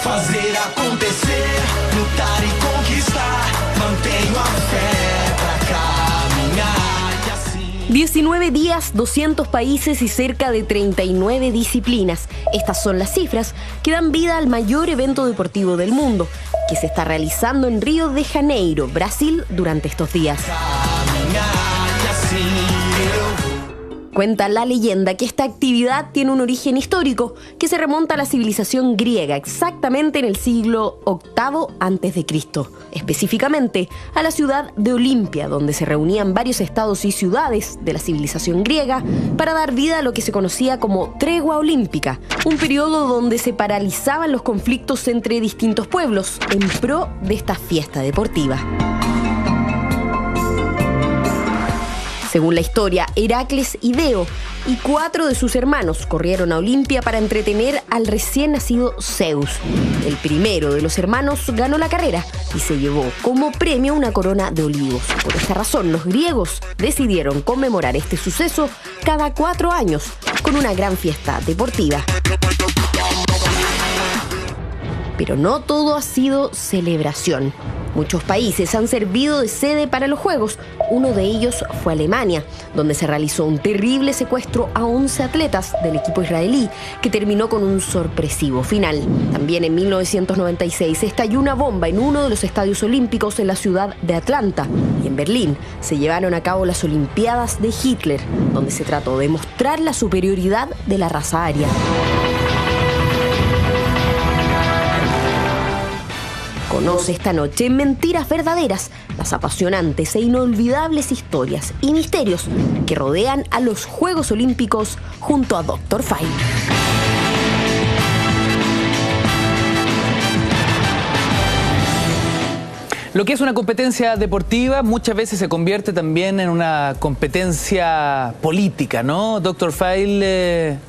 fazer acontecer, lutar e conquistar, mantenho a fé pra caminhar e assim. 19 días, 200 países y cerca de 39 disciplinas. Estas son las cifras que dan vida al mayor evento deportivo del mundo, que se está realizando en Río de Janeiro, Brasil, durante estos días. Cuenta la leyenda que esta actividad tiene un origen histórico que se remonta a la civilización griega, exactamente en el siglo VIII a.C., específicamente a la ciudad de Olimpia, donde se reunían varios estados y ciudades de la civilización griega para dar vida a lo que se conocía como tregua olímpica, un periodo donde se paralizaban los conflictos entre distintos pueblos en pro de esta fiesta deportiva. Según la historia, Heracles y Deo y 4 de sus hermanos corrieron a Olimpia para entretener al recién nacido Zeus. El primero de los hermanos ganó la carrera y se llevó como premio una corona de olivos. Por esta razón, los griegos decidieron conmemorar este suceso cada 4 años con una gran fiesta deportiva. Pero no todo ha sido celebración. Muchos países han servido de sede para los Juegos. Uno de ellos fue Alemania, donde se realizó un terrible secuestro a 11 atletas del equipo israelí, que terminó con un sorpresivo final. También en 1996 estalló una bomba en uno de los estadios olímpicos en la ciudad de Atlanta. Y en Berlín se llevaron a cabo las Olimpiadas de Hitler, donde se trató de mostrar la superioridad de la raza aria. Conoce esta noche en Mentiras Verdaderas las apasionantes e inolvidables historias y misterios que rodean a los Juegos Olímpicos junto a Dr. Phil. Lo que es una competencia deportiva muchas veces se convierte también en una competencia política, ¿no? Dr. Phil,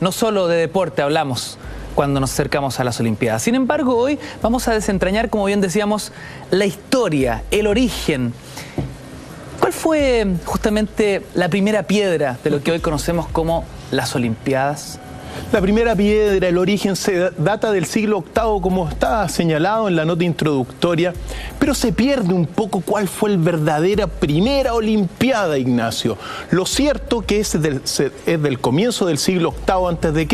no solo de deporte hablamos cuando nos acercamos a las Olimpiadas. Sin embargo, hoy vamos a desentrañar, como bien decíamos, la historia, el origen. ¿Cuál fue justamente la primera piedra de lo que hoy conocemos como las Olimpiadas? La primera piedra, el origen, se data del siglo VIII, como está señalado en la nota introductoria, pero se pierde un poco cuál fue la verdadera primera Olimpiada, Ignacio. Lo cierto que es del comienzo del siglo VIII a.C.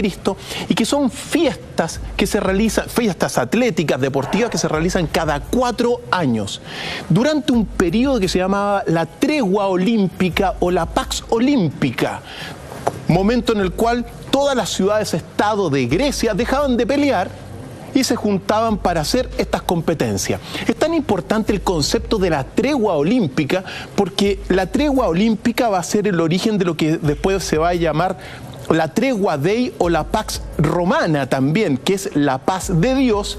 y que son fiestas que se realizan, fiestas atléticas, deportivas, que se realizan cada 4 años, durante un periodo que se llamaba la Tregua Olímpica o la Pax Olímpica, momento en el cual todas las ciudades-estado de Grecia dejaban de pelear y se juntaban para hacer estas competencias. Es tan importante el concepto de la tregua olímpica porque la tregua olímpica va a ser el origen de lo que después se va a llamar la tregua Dei o la Pax Romana también, que es la paz de Dios,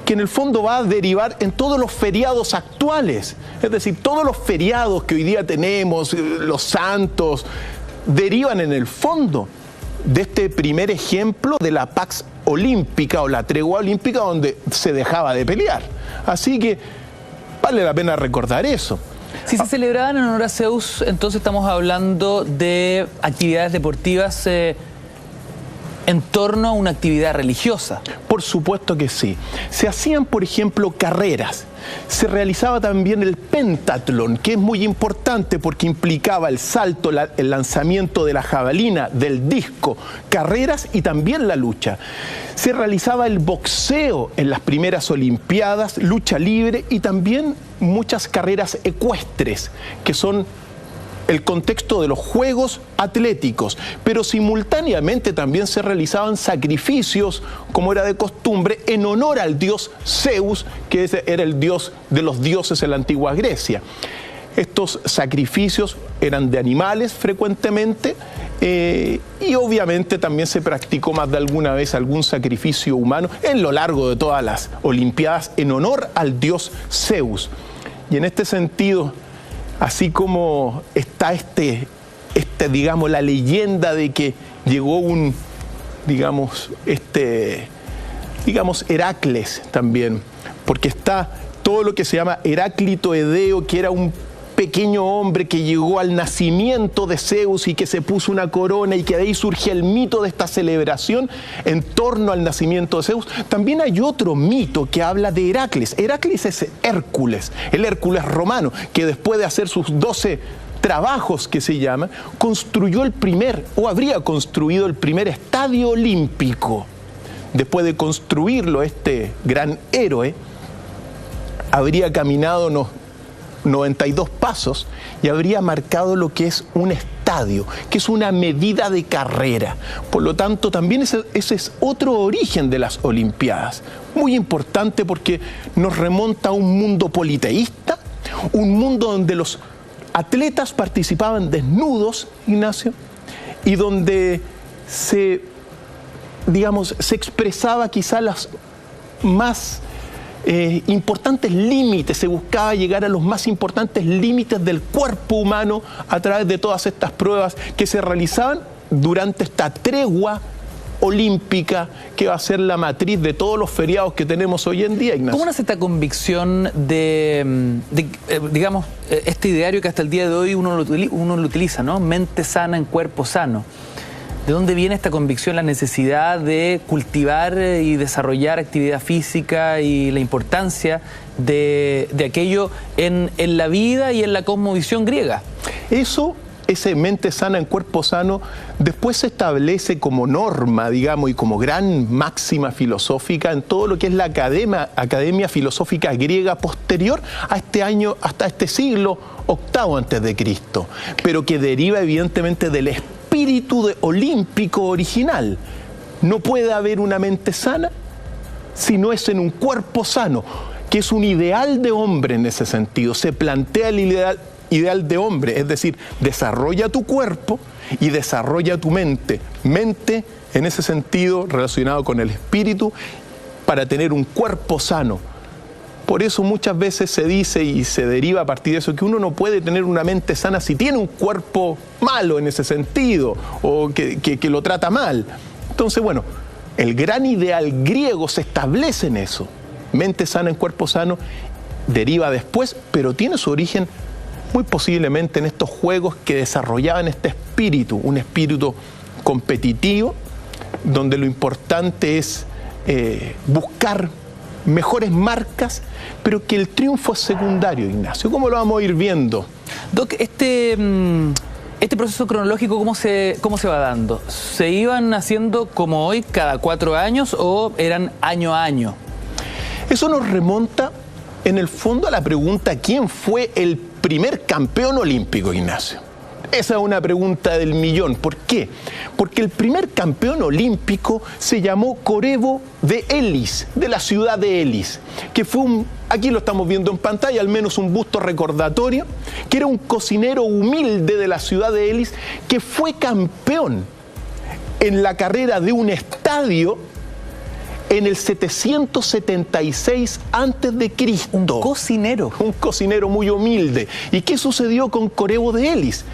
que en el fondo va a derivar en todos los feriados actuales. Es decir, todos los feriados que hoy día tenemos, los santos, derivan en el fondo de este primer ejemplo de la Pax Olímpica o la Tregua Olímpica, donde se dejaba de pelear. Así que vale la pena recordar eso. Si se celebraban en honor a Zeus, entonces estamos hablando de actividades deportivas en torno a una actividad religiosa. Por supuesto que sí. Se hacían, por ejemplo, carreras. Se realizaba también el pentatlón, que es muy importante porque implicaba el salto, el lanzamiento de la jabalina, del disco, carreras y también la lucha. Se realizaba el boxeo en las primeras Olimpiadas, lucha libre y también muchas carreras ecuestres, que son el contexto de los Juegos Atléticos, pero simultáneamente también se realizaban sacrificios, como era de costumbre, en honor al dios Zeus, que era el dios de los dioses en la antigua Grecia. Estos sacrificios eran de animales frecuentemente y obviamente también se practicó más de alguna vez algún sacrificio humano en lo largo de todas las Olimpiadas en honor al dios Zeus. Y en este sentido, así como está digamos, la leyenda de que llegó digamos, Heracles también, porque está todo lo que se llama Heráclito Edeo, que era un pequeño hombre que llegó al nacimiento de Zeus y que se puso una corona y que de ahí surge el mito de esta celebración en torno al nacimiento de Zeus. También hay otro mito que habla de Heracles. Heracles es Hércules, el Hércules romano, que después de hacer sus 12 trabajos, que se llama, construyó el primer, o habría construido el primer estadio olímpico. Después de construirlo, este gran héroe habría caminado unos 92 pasos y habría marcado lo que es un estadio, que es una medida de carrera. Por lo tanto, también ese es otro origen de las Olimpiadas. Muy importante porque nos remonta a un mundo politeísta, un mundo donde los atletas participaban desnudos, Ignacio, y donde se expresaba quizá las más importantes límites, se buscaba llegar a los más importantes límites del cuerpo humano a través de todas estas pruebas que se realizaban durante esta tregua olímpica que va a ser la matriz de todos los feriados que tenemos hoy en día, Ignacio. ¿Cómo nace esta convicción de este ideario que hasta el día de hoy uno lo utiliza, ¿no? Mente sana en cuerpo sano. ¿De dónde viene esta convicción, la necesidad de cultivar y desarrollar actividad física y la importancia de aquello en la vida y en la cosmovisión griega? Ese mente sana en cuerpo sano, después se establece como norma, digamos, y como gran máxima filosófica en todo lo que es la Academia Filosófica Griega posterior a este año, hasta este siglo VIII antes de Cristo, pero que deriva evidentemente del espíritu olímpico original. No puede haber una mente sana si no es en un cuerpo sano, que es un ideal de hombre en ese sentido. Se plantea el ideal de hombre, es decir, desarrolla tu cuerpo y desarrolla tu mente. Mente, en ese sentido, relacionado con el espíritu, para tener un cuerpo sano. Por eso muchas veces se dice y se deriva a partir de eso que uno no puede tener una mente sana si tiene un cuerpo malo en ese sentido o que lo trata mal. Entonces, bueno, el gran ideal griego se establece en eso. Mente sana en cuerpo sano deriva después, pero tiene su origen muy posiblemente en estos juegos que desarrollaban este espíritu, un espíritu competitivo, donde lo importante es buscar mejores marcas, pero que el triunfo es secundario, Ignacio. ¿Cómo lo vamos a ir viendo? Doc, este proceso cronológico, ¿cómo se va dando? ¿Se iban haciendo como hoy, cada 4 años, o eran año a año? Eso nos remonta, en el fondo, a la pregunta: ¿quién fue el primer campeón olímpico, Ignacio? Esa es una pregunta del millón. ¿Por qué? Porque el primer campeón olímpico se llamó Corebo de Elis, de la ciudad de Elis, que fue aquí lo estamos viendo en pantalla, al menos un busto recordatorio, que era un cocinero humilde de la ciudad de Elis, que fue campeón en la carrera de un estadio en el 776 antes de Cristo. Un cocinero. Un cocinero muy humilde. ¿Y qué sucedió con Corebo de Elis?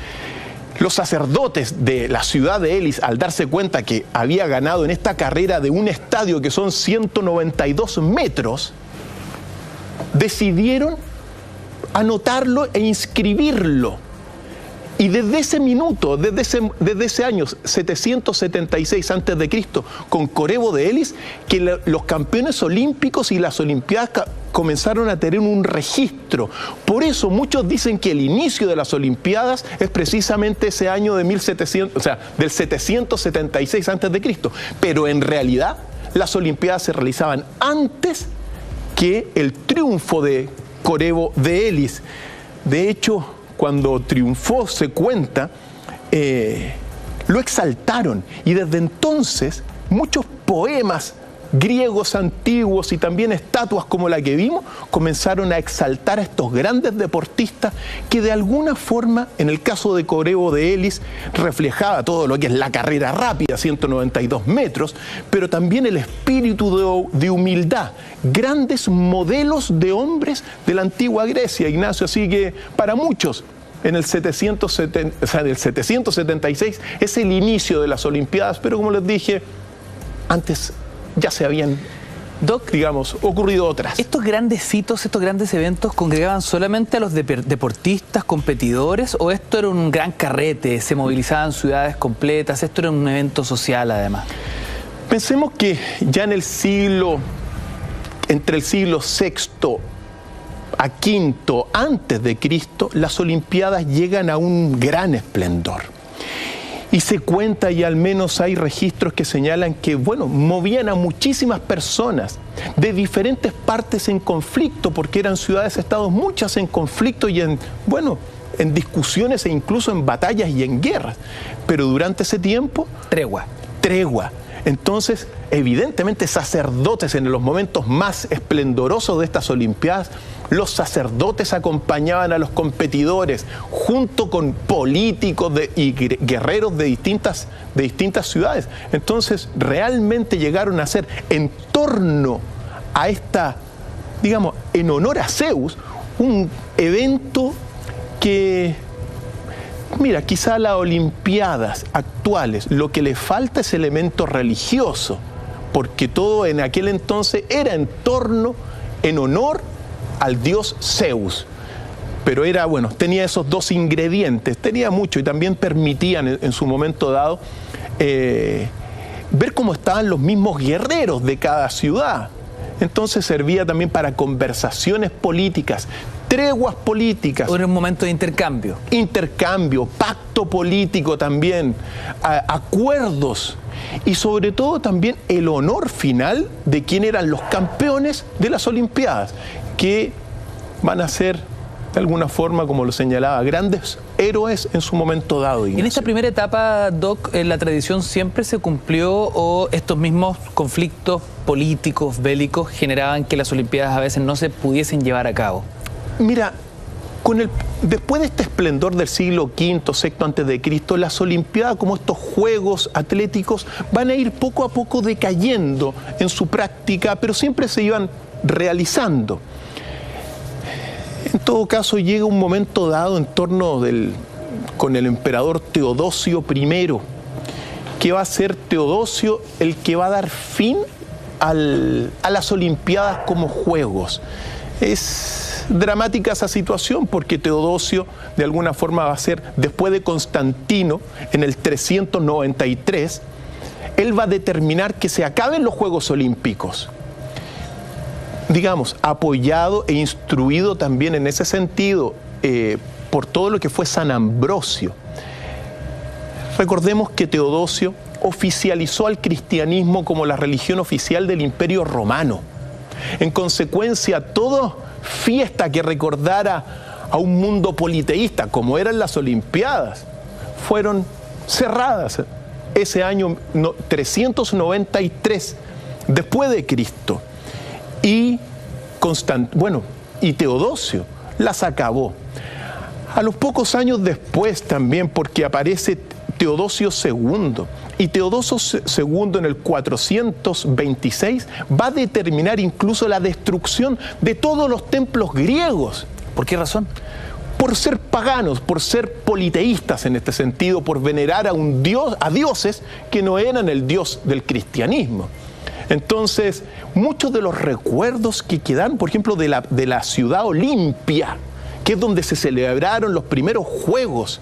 Los sacerdotes de la ciudad de Elis, al darse cuenta que había ganado en esta carrera de un estadio que son 192 metros, decidieron anotarlo e inscribirlo. Y desde ese minuto, desde ese año 776 a.C., con Corebo de Elis, que los campeones olímpicos y las Olimpiadas comenzaron a tener un registro. Por eso muchos dicen que el inicio de las Olimpiadas es precisamente ese año de 1700, o sea, del 776 a.C., pero en realidad las Olimpiadas se realizaban antes que el triunfo de Corebo de Elis. De hecho, cuando triunfó, se cuenta, lo exaltaron, y desde entonces muchos poemas griegos antiguos y también estatuas como la que vimos comenzaron a exaltar a estos grandes deportistas que de alguna forma, en el caso de Corebo de Elis, reflejaba todo lo que es la carrera rápida, 192 metros, pero también el espíritu de humildad, grandes modelos de hombres de la antigua Grecia, Ignacio. Así que para muchos, en el 776 es el inicio de las Olimpiadas, pero como les dije, antes ya se habían Doc, digamos, ocurrido otras. ¿Estos grandes hitos, estos grandes eventos congregaban solamente a los deportistas, competidores, o esto era un gran carrete, se movilizaban ciudades completas, esto era un evento social además? Pensemos que ya en el entre el siglo VI a V antes de Cristo, las Olimpiadas llegan a un gran esplendor. Y se cuenta, y al menos hay registros que señalan que, bueno, movían a muchísimas personas de diferentes partes en conflicto, porque eran ciudades-estados muchas en conflicto y en discusiones e incluso en batallas y en guerras. Pero durante ese tiempo... Tregua. Entonces, evidentemente, sacerdotes en los momentos más esplendorosos de estas Olimpiadas, los sacerdotes acompañaban a los competidores junto con políticos y guerreros de distintas ciudades. Entonces, realmente llegaron a ser, en torno a esta, digamos, en honor a Zeus, un evento que... Mira, quizá a las Olimpiadas actuales lo que le falta es elemento religioso, porque todo en aquel entonces era en torno, en honor al dios Zeus. Pero era, tenía esos dos ingredientes, tenía mucho y también permitían en su momento dado ver cómo estaban los mismos guerreros de cada ciudad. Entonces servía también para conversaciones políticas, treguas políticas. Era un momento de intercambio. Intercambio, pacto político también, acuerdos y sobre todo también el honor final de quién eran los campeones de las Olimpiadas, que van a ser, de alguna forma, como lo señalaba, grandes héroes en su momento dado. Ignacio. En esta primera etapa, Doc, ¿la tradición siempre se cumplió o estos mismos conflictos políticos, bélicos, generaban que las Olimpiadas a veces no se pudiesen llevar a cabo? Mira, después de este esplendor del siglo V, VI antes de Cristo, las Olimpiadas, como estos juegos atléticos, van a ir poco a poco decayendo en su práctica, pero siempre se iban realizando. En todo caso, llega un momento dado en torno con el emperador Teodosio I, que va a ser Teodosio el que va a dar fin a las Olimpiadas como juegos. Es dramática esa situación porque Teodosio de alguna forma va a ser, después de Constantino, en el 393, él va a determinar que se acaben los Juegos Olímpicos. Digamos, apoyado e instruido también en ese sentido por todo lo que fue San Ambrosio. Recordemos que Teodosio oficializó al cristianismo como la religión oficial del Imperio Romano. En consecuencia, toda fiesta que recordara a un mundo politeísta, como eran las Olimpiadas, fueron cerradas ese año 393 después de Cristo. Y Teodosio las acabó. A los pocos años después también, porque aparece Teodosio II, y Teodosio II en el 426 va a determinar incluso la destrucción de todos los templos griegos. ¿Por qué razón? Por ser paganos, por ser politeístas en este sentido, por venerar a dioses que no eran el dios del cristianismo. Entonces, muchos de los recuerdos que quedan, por ejemplo, de la ciudad Olimpia, que es donde se celebraron los primeros juegos,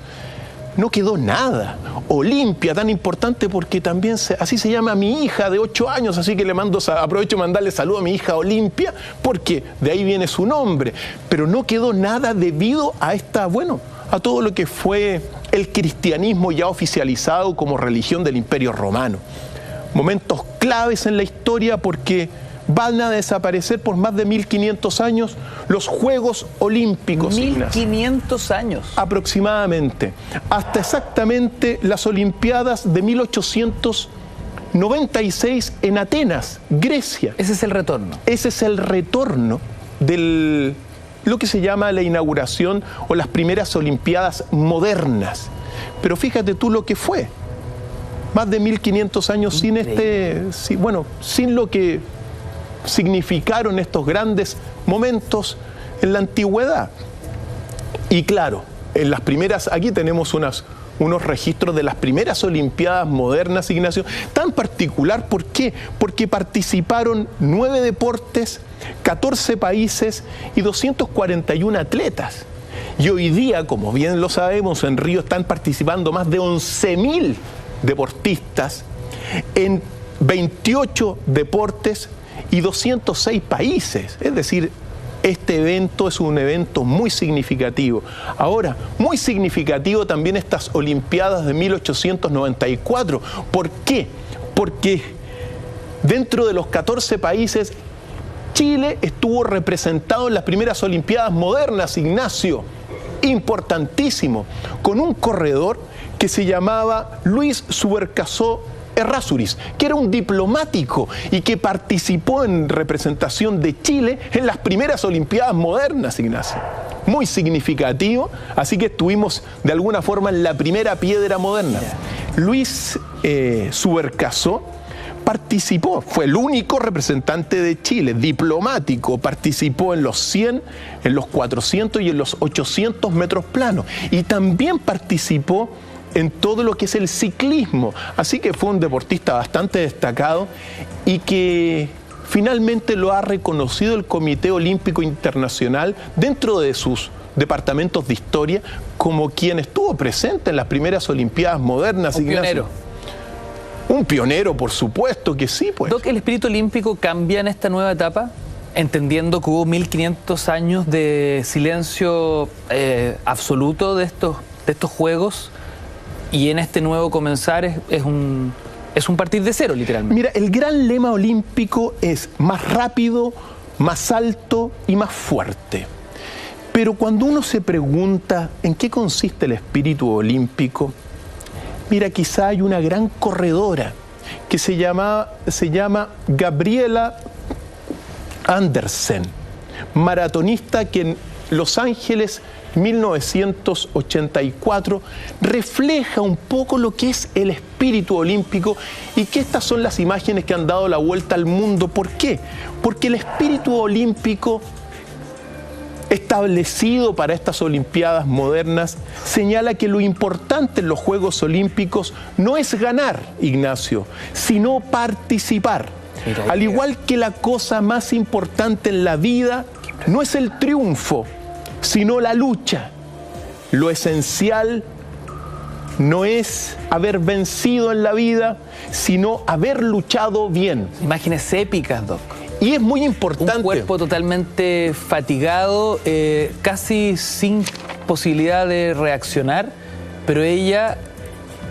no quedó nada. Olimpia, tan importante porque también así se llama mi hija de 8 años, así que aprovecho de mandarle saludo a mi hija Olimpia, porque de ahí viene su nombre. Pero no quedó nada debido a a todo lo que fue el cristianismo ya oficializado como religión del Imperio Romano. Momentos claves en la historia porque van a desaparecer por más de 1500 años los Juegos Olímpicos. 1500 años. Aproximadamente. Hasta exactamente las Olimpiadas de 1896 en Atenas, Grecia. Ese es el retorno. Ese es el retorno de lo que se llama la inauguración o las primeras Olimpiadas modernas. Pero fíjate tú lo que fue. Más de 1500 años sin lo que significaron estos grandes momentos en la antigüedad. Y claro, en las primeras, aquí tenemos unas unos registros de las primeras Olimpiadas modernas, Ignacio, tan particular. ¿Por qué? Porque participaron 9 deportes, 14 países y 241 atletas. Y hoy día, como bien lo sabemos, en Río están participando más de 11.000 deportistas en 28 deportes y 206 países. Es decir, este evento es un evento muy significativo. Ahora, muy significativo también estas Olimpiadas de 1894. ¿Por qué? Porque dentro de los 14 países, Chile estuvo representado en las primeras Olimpiadas modernas, Ignacio. Importantísimo, con un corredor que se llamaba Luis Subercaseaux Errázuriz, que era un diplomático y que participó en representación de Chile en las primeras Olimpiadas modernas, Ignacio. Muy significativo, así que estuvimos de alguna forma en la primera piedra moderna. Luis Subercaseaux participó, fue el único representante de Chile, diplomático, participó en los 100, en los 400 y en los 800 metros planos. Y también participó en todo lo que es el ciclismo. Así que fue un deportista bastante destacado y que finalmente lo ha reconocido el Comité Olímpico Internacional dentro de sus departamentos de historia como quien estuvo presente en las primeras Olimpiadas modernas. Un Ignacio. pionero. Un pionero, por supuesto que sí, pues. Doc, ¿el espíritu olímpico cambia en esta nueva etapa? Entendiendo que hubo 1500 años de silencio absoluto de estos Juegos, y en este nuevo comenzar es un partir de cero, literalmente. Mira, el gran lema olímpico es más rápido, más alto y más fuerte. Pero cuando uno se pregunta en qué consiste el espíritu olímpico, mira, quizá hay una gran corredora que se llama Gabriela Andersen, maratonista que en Los Ángeles 1984 refleja un poco lo que es el espíritu olímpico y que estas son las imágenes que han dado la vuelta al mundo. ¿Por qué? Porque el espíritu olímpico establecido para estas Olimpiadas modernas señala que lo importante en los Juegos Olímpicos no es ganar, Ignacio, sino participar. Al igual que la cosa más importante en la vida no es el triunfo, sino la lucha. Lo esencial no es haber vencido en la vida, sino haber luchado bien. Imágenes épicas, Doc. Y es muy importante. Un cuerpo totalmente fatigado, casi sin posibilidad de reaccionar, pero ella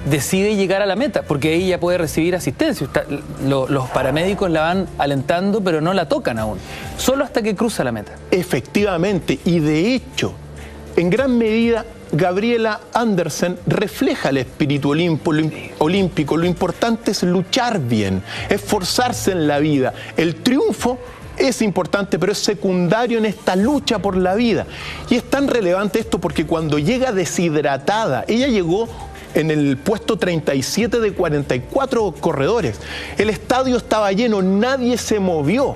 decide llegar a la meta, porque ella puede recibir asistencia. Los paramédicos la van alentando, pero no la tocan aún, solo hasta que cruza la meta. Efectivamente, y de hecho, en gran medida, Gabriela Andersen refleja el espíritu olímpico. Lo importante es luchar bien, esforzarse en la vida. El triunfo es importante, pero es secundario en esta lucha por la vida. Y es tan relevante esto porque cuando llega deshidratada, ella llegó en el puesto 37 de 44 corredores. El estadio estaba lleno, nadie se movió.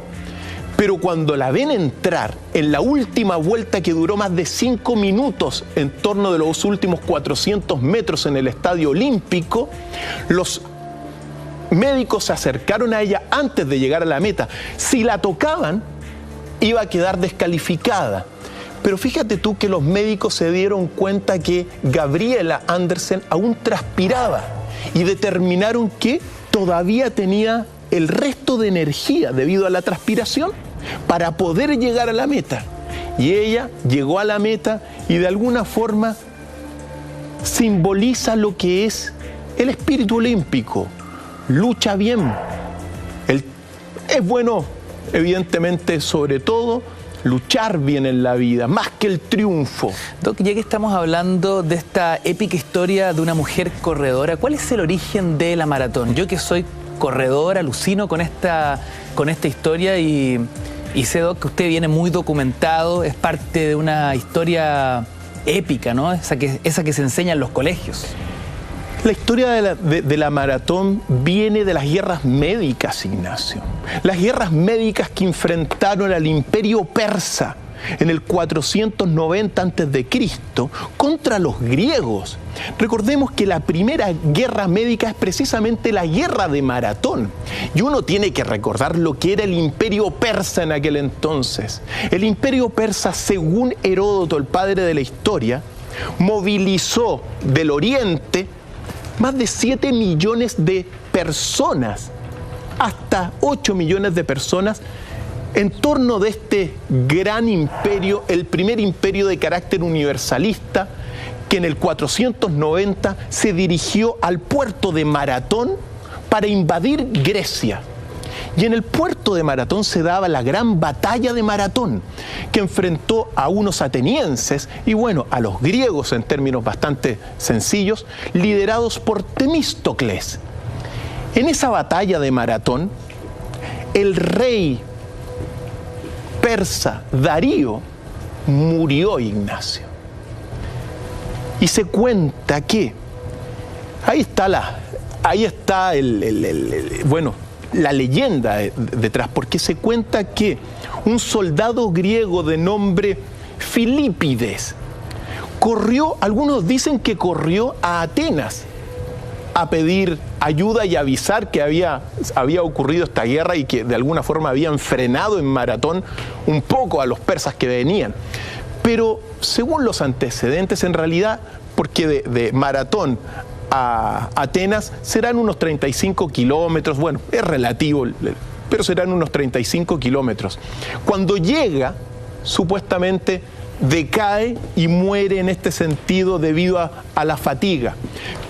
Pero cuando la ven entrar en la última vuelta que duró más de 5 minutos en torno de los últimos 400 metros en el Estadio Olímpico, los médicos se acercaron a ella antes de llegar a la meta. Si la tocaban, iba a quedar descalificada. Pero fíjate tú que los médicos se dieron cuenta que Gabriela Andersen aún transpiraba y determinaron que todavía tenía el resto de energía debido a la transpiración para poder llegar a la meta. Y ella llegó a la meta y de alguna forma simboliza lo que es el espíritu olímpico. Lucha bien. Es bueno, evidentemente, sobre todo, luchar bien en la vida, más que el triunfo. Doc, ya que estamos hablando de esta épica historia de una mujer corredora, ¿cuál es el origen de la maratón? Yo que soy corredor, alucino con esta historia y sé, Doc, que usted viene muy documentado, es parte de una historia épica, ¿no? Esa que se enseña en los colegios. La historia de la maratón viene de las guerras médicas, Ignacio. Las guerras médicas que enfrentaron al imperio persa en el 490 a.C., contra los griegos. Recordemos que la primera guerra médica es precisamente la guerra de Maratón. Y uno tiene que recordar lo que era el imperio persa en aquel entonces. El imperio persa, según Heródoto, el padre de la historia, movilizó del oriente más de 7 millones de personas, hasta 8 millones de personas, en torno de este gran imperio, el primer imperio de carácter universalista, que en el 490 se dirigió al puerto de Maratón para invadir Grecia. Y en el puerto de Maratón se daba la gran batalla de Maratón, que enfrentó a unos atenienses y bueno, a los griegos en términos bastante sencillos, liderados por Temístocles. En esa batalla de Maratón, el rey persa Darío murió, Ignacio. Y se cuenta que ahí está la leyenda detrás, porque se cuenta que un soldado griego de nombre Filípides corrió, algunos dicen que corrió a Atenas a pedir ayuda y avisar que había ocurrido esta guerra y que de alguna forma habían frenado en Maratón un poco a los persas que venían. Pero según los antecedentes, en realidad, porque de Maratón a Atenas serán unos 35 kilómetros, bueno, es relativo, pero serán unos 35 kilómetros. Cuando llega, supuestamente decae y muere en este sentido debido a la fatiga.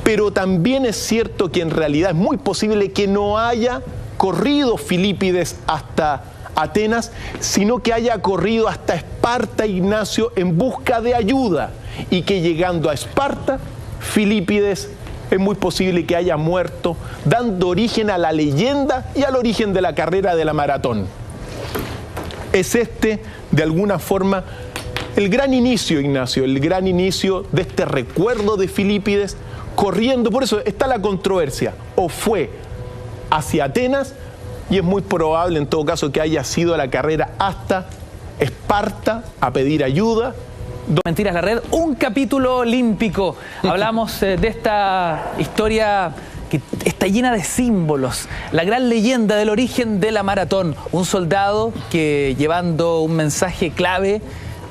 Pero también es cierto que en realidad es muy posible que no haya corrido Filípides hasta Atenas, sino que haya corrido hasta Esparta, Ignacio, en busca de ayuda, y que llegando a Esparta, Filípides es muy posible que haya muerto, dando origen a la leyenda y al origen de la carrera de la Maratón. Es de alguna forma, el gran inicio, Ignacio, el gran inicio de este recuerdo de Filípides corriendo. Por eso está la controversia, o fue hacia Atenas, y es muy probable en todo caso que haya sido la carrera hasta Esparta a pedir ayuda. Mentiras la Red, un capítulo olímpico. Hablamos de esta historia que está llena de símbolos, la gran leyenda del origen de la Maratón. Un soldado que, llevando un mensaje clave,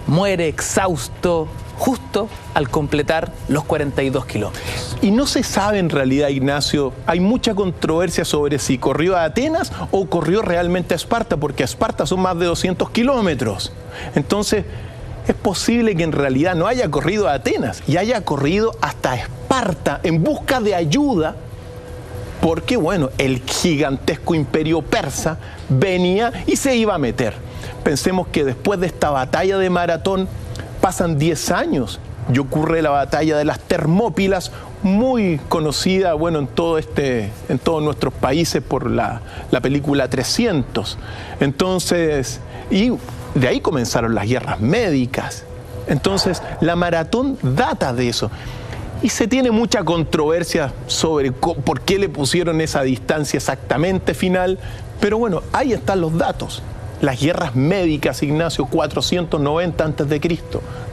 muere exhausto justo al completar los 42 kilómetros. Y no se sabe en realidad, Ignacio, hay mucha controversia sobre si corrió a Atenas o corrió realmente a Esparta, porque a Esparta son más de 200 kilómetros. Entonces, es posible que en realidad no haya corrido a Atenas y haya corrido hasta Esparta en busca de ayuda, porque bueno, el gigantesco imperio persa venía y se iba a meter. Pensemos que después de esta batalla de Maratón pasan 10 años y ocurre la batalla de las Termópilas, muy conocida, bueno, en todos nuestros países por la película 300. Entonces, y de ahí comenzaron las guerras médicas. Entonces, la Maratón data de eso. Y se tiene mucha controversia sobre por qué le pusieron esa distancia exactamente final, pero bueno, ahí están los datos. Las guerras médicas, Ignacio, 490 a.C.,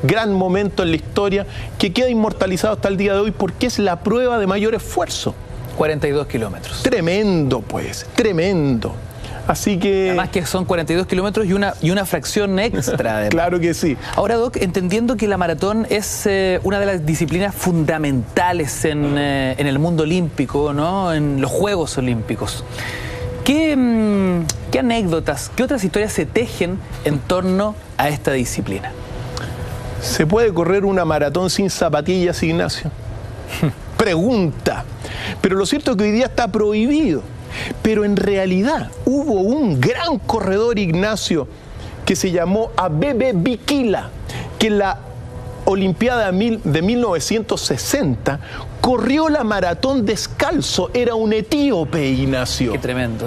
gran momento en la historia que queda inmortalizado hasta el día de hoy porque es la prueba de mayor esfuerzo. 42 kilómetros. Tremendo, pues, tremendo. Así que... Además que son 42 kilómetros y una fracción extra. Claro que sí. Ahora, Doc, entendiendo que la maratón es una de las disciplinas fundamentales en el mundo olímpico, ¿no? En los Juegos Olímpicos. ¿Qué anécdotas, qué otras historias se tejen en torno a esta disciplina? ¿Se puede correr una maratón sin zapatillas, Ignacio? Pregunta. Pero lo cierto es que hoy día está prohibido. Pero en realidad hubo un gran corredor, Ignacio, que se llamó Abebe Bikila, que en la Olimpiada de 1960 corrió la maratón descalzo. Era un etíope, Ignacio. Qué tremendo.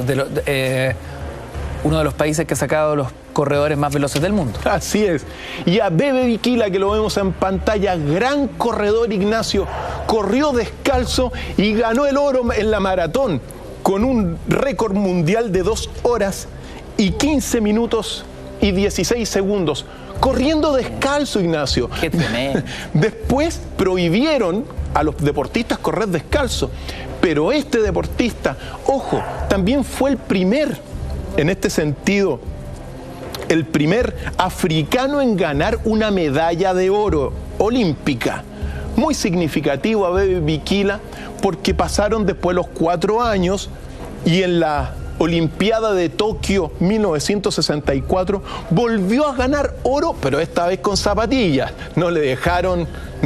Uno de los países que ha sacado los corredores más veloces del mundo. Así es. Y Abebe Bikila, que lo vemos en pantalla, gran corredor, Ignacio, corrió descalzo y ganó el oro en la maratón con un récord mundial de 2 horas y 15 minutos y 16 segundos, corriendo descalzo, Ignacio. Qué tremendo. Después prohibieron a los deportistas correr descalzo, pero este deportista, ojo, también fue el primer, en este sentido, el primer africano en ganar una medalla de oro olímpica. Muy significativo a Abebe Bikila, porque pasaron después los 4 años y en la Olimpiada de Tokio 1964 volvió a ganar oro, pero esta vez con zapatillas. No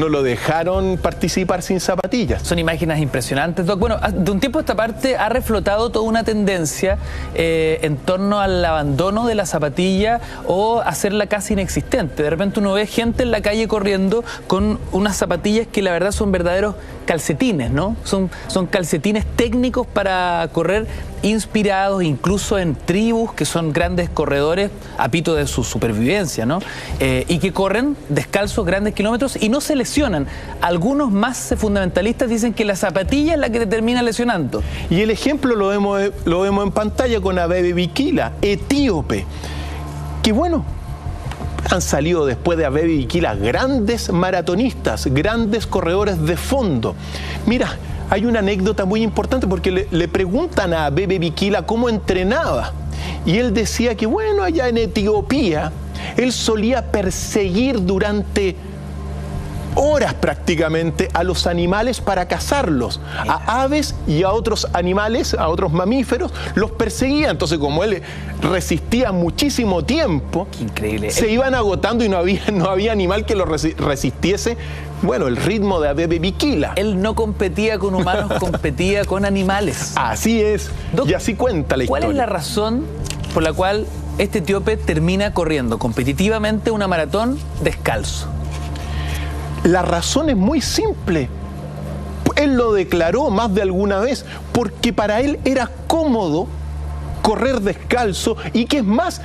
lo dejaron participar sin zapatillas. Son imágenes impresionantes, Doc. Bueno, de un tiempo a esta parte ha reflotado toda una tendencia en torno al abandono de la zapatilla o hacerla casi inexistente. De repente uno ve gente en la calle corriendo con unas zapatillas que la verdad son verdaderos calcetines, ¿no? Son calcetines técnicos para correr, inspirados incluso en tribus que son grandes corredores a pito de su supervivencia, ¿no? Y que corren descalzos grandes kilómetros y no se lesionan. Algunos más fundamentalistas dicen que la zapatilla es la que te termina lesionando. Y el ejemplo lo vemos en pantalla con Abebe Bikila, etíope, que bueno, han salido después de Abebe Bikila grandes maratonistas, grandes corredores de fondo. Mira, hay una anécdota muy importante porque le preguntan a Abebe Bikila cómo entrenaba. Y él decía que, bueno, allá en Etiopía, él solía perseguir durante horas prácticamente a los animales para cazarlos, a aves y a otros animales, a otros mamíferos, los perseguía. Entonces, como él resistía muchísimo tiempo, qué increíble, se iban agotando y no había animal que lo resistiese, bueno, el ritmo de Abebe Bikila. Él no competía con humanos, competía con animales. Así es, Doc, y así cuenta la historia. ¿Cuál es la razón por la cual este etíope termina corriendo competitivamente una maratón descalzo? La razón es muy simple. Él lo declaró más de alguna vez, porque para él era cómodo correr descalzo y que es más,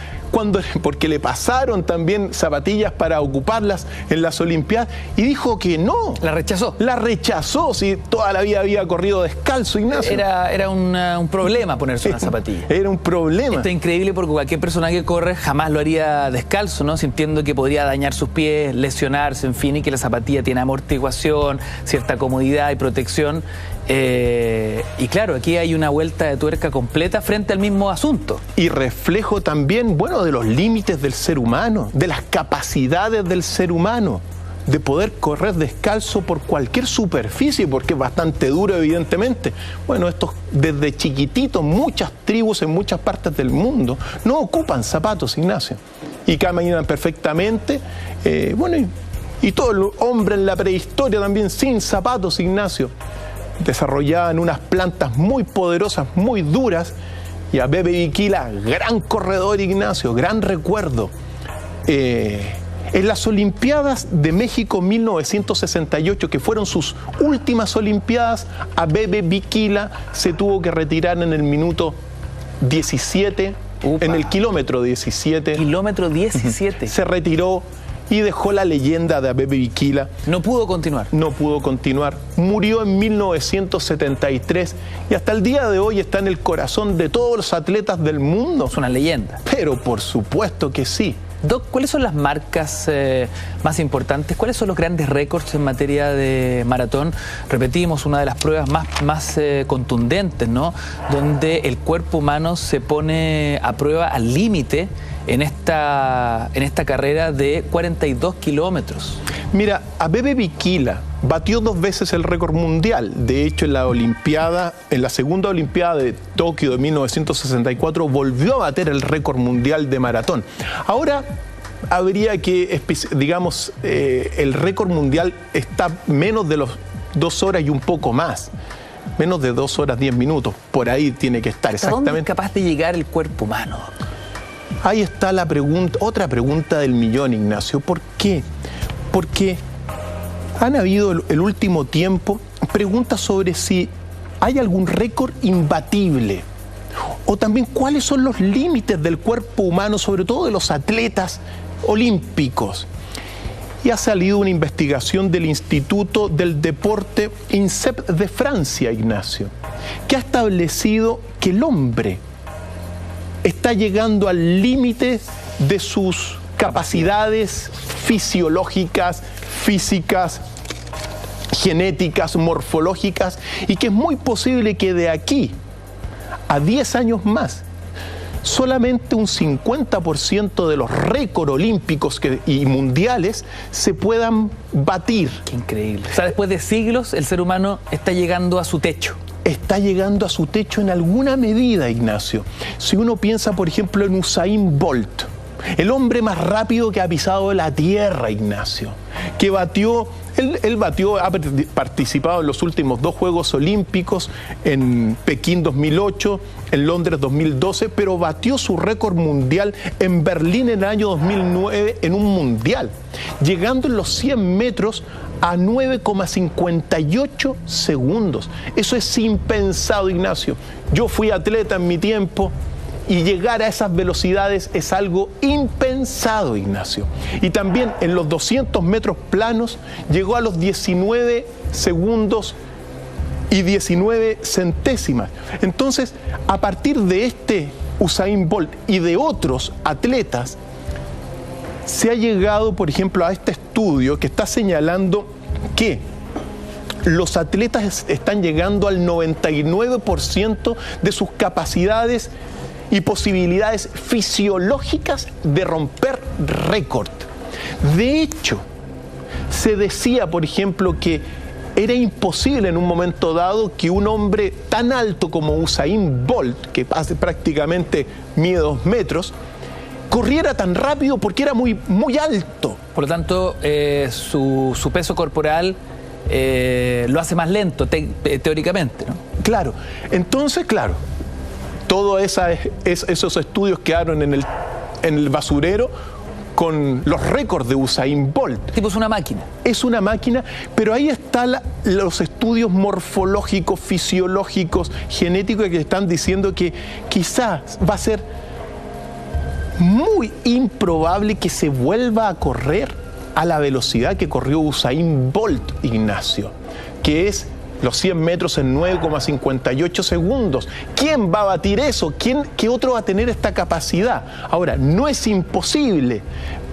porque le pasaron también zapatillas para ocuparlas en las Olimpiadas y dijo que no. ¿La rechazó? La rechazó, si toda la vida había corrido descalzo, Ignacio. Era un problema ponerse una zapatilla. Era un problema. Esto es increíble porque cualquier persona que corre jamás lo haría descalzo, ¿no? Sintiendo que podría dañar sus pies, lesionarse, en fin, y que la zapatilla tiene amortiguación, cierta comodidad y protección. Y claro, aquí hay una vuelta de tuerca completa frente al mismo asunto. Y reflejo también, bueno, de los límites del ser humano, de las capacidades del ser humano, de poder correr descalzo por cualquier superficie, porque es bastante duro, evidentemente. Bueno, estos desde chiquititos, muchas tribus en muchas partes del mundo no ocupan zapatos, Ignacio, y caminan perfectamente, bueno, y todo el hombre en la prehistoria también sin zapatos, Ignacio. Desarrollaban unas plantas muy poderosas, muy duras, y Abebe Bikila, gran corredor, Ignacio, gran recuerdo. En las Olimpiadas de México 1968, que fueron sus últimas Olimpiadas, Abebe Bikila se tuvo que retirar en el minuto 17, Upa. En el kilómetro 17. Kilómetro 17. Se retiró y dejó la leyenda de Abebe Bikila. No pudo continuar. No pudo continuar. Murió en 1973 y hasta el día de hoy está en el corazón de todos los atletas del mundo. Es una leyenda. Pero por supuesto que sí. Doc, ¿cuáles son las marcas más importantes? ¿Cuáles son los grandes récords en materia de maratón? Repetimos, una de las pruebas más contundentes, ¿no? Donde el cuerpo humano se pone a prueba al límite en esta carrera de 42 kilómetros. Mira, Abebe Bikila batió 2 veces el récord mundial. De hecho, en la segunda Olimpiada de Tokio de 1964, volvió a bater el récord mundial de maratón. Ahora habría que, digamos, el récord mundial está menos de los 2 horas y un poco más. Menos de 2 horas 10 minutos. Por ahí tiene que estar exactamente. ¿Dónde es capaz de llegar el cuerpo humano? Ahí está la pregunta, otra pregunta del millón, Ignacio. ¿Por qué? Porque han habido el último tiempo preguntas sobre si hay algún récord imbatible o también cuáles son los límites del cuerpo humano, sobre todo de los atletas olímpicos. Y ha salido una investigación del Instituto del Deporte INSEP de Francia, Ignacio, que ha establecido que el hombre está llegando al límite de sus capacidades fisiológicas, físicas, genéticas, morfológicas, y que es muy posible que de aquí a 10 años más solamente un 50% de los récords olímpicos y mundiales se puedan batir. Qué increíble. O sea, después de siglos el ser humano está llegando a su techo. Está llegando a su techo en alguna medida, Ignacio. Si uno piensa, por ejemplo, en Usain Bolt, el hombre más rápido que ha pisado la tierra, Ignacio, que batió, ha participado en los últimos 2 Juegos Olímpicos, en Pekín 2008, en Londres 2012, pero batió su récord mundial en Berlín en el año 2009 en un mundial, llegando en los 100 metros a 9,58 segundos. Eso es impensado, Ignacio. Yo fui atleta en mi tiempo, y llegar a esas velocidades es algo impensado, Ignacio. Y también en los 200 metros planos llegó a los 19 segundos y 19 centésimas. Entonces, a partir de este Usain Bolt y de otros atletas, se ha llegado, por ejemplo, a este estudio que está señalando que los atletas están llegando al 99% de sus capacidades y posibilidades fisiológicas de romper récord. De hecho, se decía, por ejemplo, que era imposible en un momento dado que un hombre tan alto como Usain Bolt, que prácticamente mide 2 metros, corriera tan rápido porque era muy, muy alto. Por lo tanto, su peso corporal lo hace más lento, teóricamente, ¿no? Claro. Entonces, claro, todos esos estudios quedaron en el basurero con los récords de Usain Bolt. Tipo, es una máquina. Es una máquina, pero ahí están los estudios morfológicos, fisiológicos, genéticos que están diciendo que quizás va a ser muy improbable que se vuelva a correr a la velocidad que corrió Usain Bolt, Ignacio, que es los 100 metros en 9,58 segundos. ¿Quién va a batir eso? ¿Qué otro va a tener esta capacidad? Ahora, no es imposible,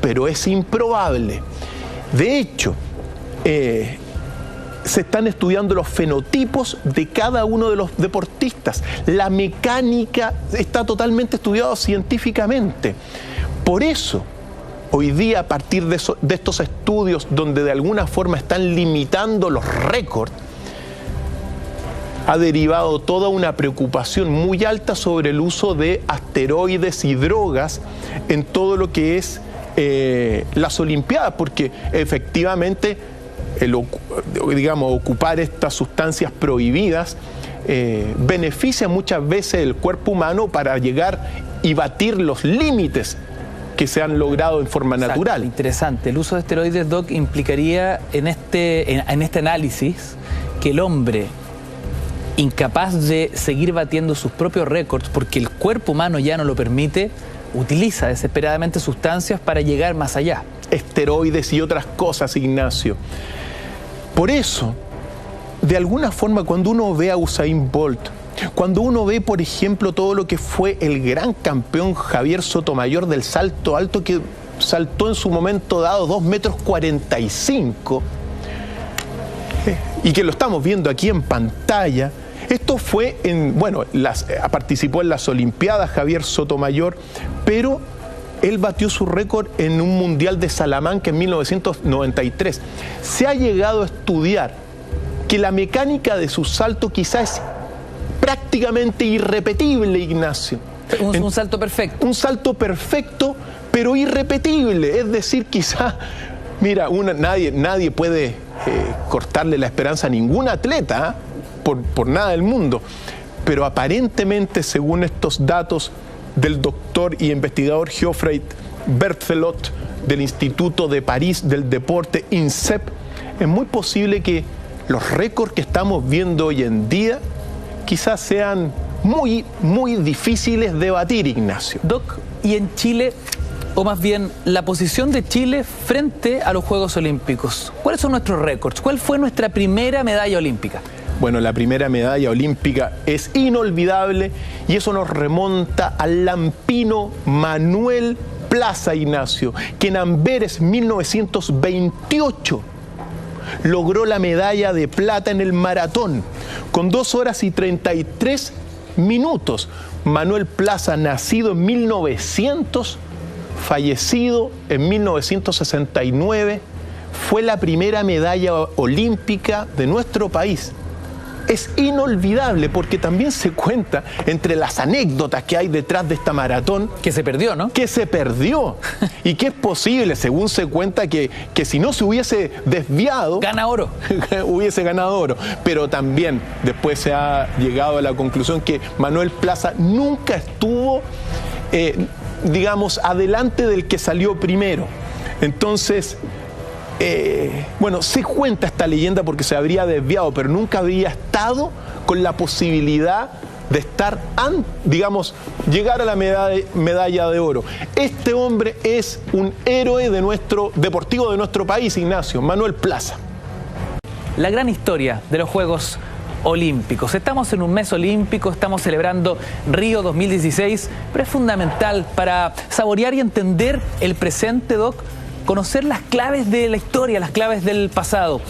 pero es improbable. De hecho, se están estudiando los fenotipos de cada uno de los deportistas. La mecánica está totalmente estudiada científicamente. Por eso, hoy día, a partir de estos estudios donde de alguna forma están limitando los récords, ha derivado toda una preocupación muy alta sobre el uso de asteroides y drogas en todo lo que es las Olimpiadas, porque efectivamente ocupar estas sustancias prohibidas beneficia muchas veces el cuerpo humano para llegar y batir los límites que se han logrado en forma natural. Interesante. El uso de esteroides, Doc, implicaría en este análisis que el hombre, incapaz de seguir batiendo sus propios récords porque el cuerpo humano ya no lo permite, utiliza desesperadamente sustancias para llegar más allá. Esteroides y otras cosas, Ignacio. Por eso, de alguna forma, cuando uno ve a Usain Bolt, cuando uno ve, por ejemplo, todo lo que fue el gran campeón Javier Sotomayor del salto alto, que saltó en su momento dado 2,45 metros, y que lo estamos viendo aquí en pantalla. Esto fue participó en las Olimpiadas Javier Sotomayor, pero él batió su récord en un mundial de Salamanca en 1993. Se ha llegado a estudiar que la mecánica de su salto quizás es prácticamente irrepetible, Ignacio. Un salto perfecto. Un salto perfecto, pero irrepetible. Es decir, quizás, mira, nadie puede cortarle la esperanza a ningún atleta, por nada del mundo, pero aparentemente, según estos datos del doctor y investigador Geoffrey Berthelot del Instituto de París del Deporte, INSEP, es muy posible que los récords que estamos viendo hoy en día quizás sean muy, muy difíciles de batir, Ignacio. Doc, y en Chile, o más bien la posición de Chile frente a los Juegos Olímpicos, ¿cuáles son nuestros récords? ¿Cuál fue nuestra primera medalla olímpica? Bueno, la primera medalla olímpica es inolvidable y eso nos remonta al lampino Manuel Plaza, Ignacio, que en Amberes 1928 logró la medalla de plata en el maratón con 2 horas y 33 minutos. Manuel Plaza, nacido en 1900, fallecido en 1969, fue la primera medalla olímpica de nuestro país. Es inolvidable porque también se cuenta, entre las anécdotas que hay detrás de esta maratón, Que se perdió, ¿no? que se perdió y que es posible, según se cuenta, que si no se hubiese desviado, Gana oro. hubiese ganado oro. Pero también después se ha llegado a la conclusión que Manuel Plaza nunca estuvo, digamos, adelante del que salió primero. Entonces, bueno, se cuenta esta leyenda porque se habría desviado, pero nunca había estado con la posibilidad de estar, digamos, llegar a la medalla de oro. Este hombre es un héroe deportivo de nuestro país, Ignacio, Manuel Plaza. La gran historia de los Juegos Olímpicos. Estamos en un mes olímpico, estamos celebrando Río 2016, pero es fundamental para saborear y entender el presente, Doc, conocer las claves de la historia, las claves del pasado.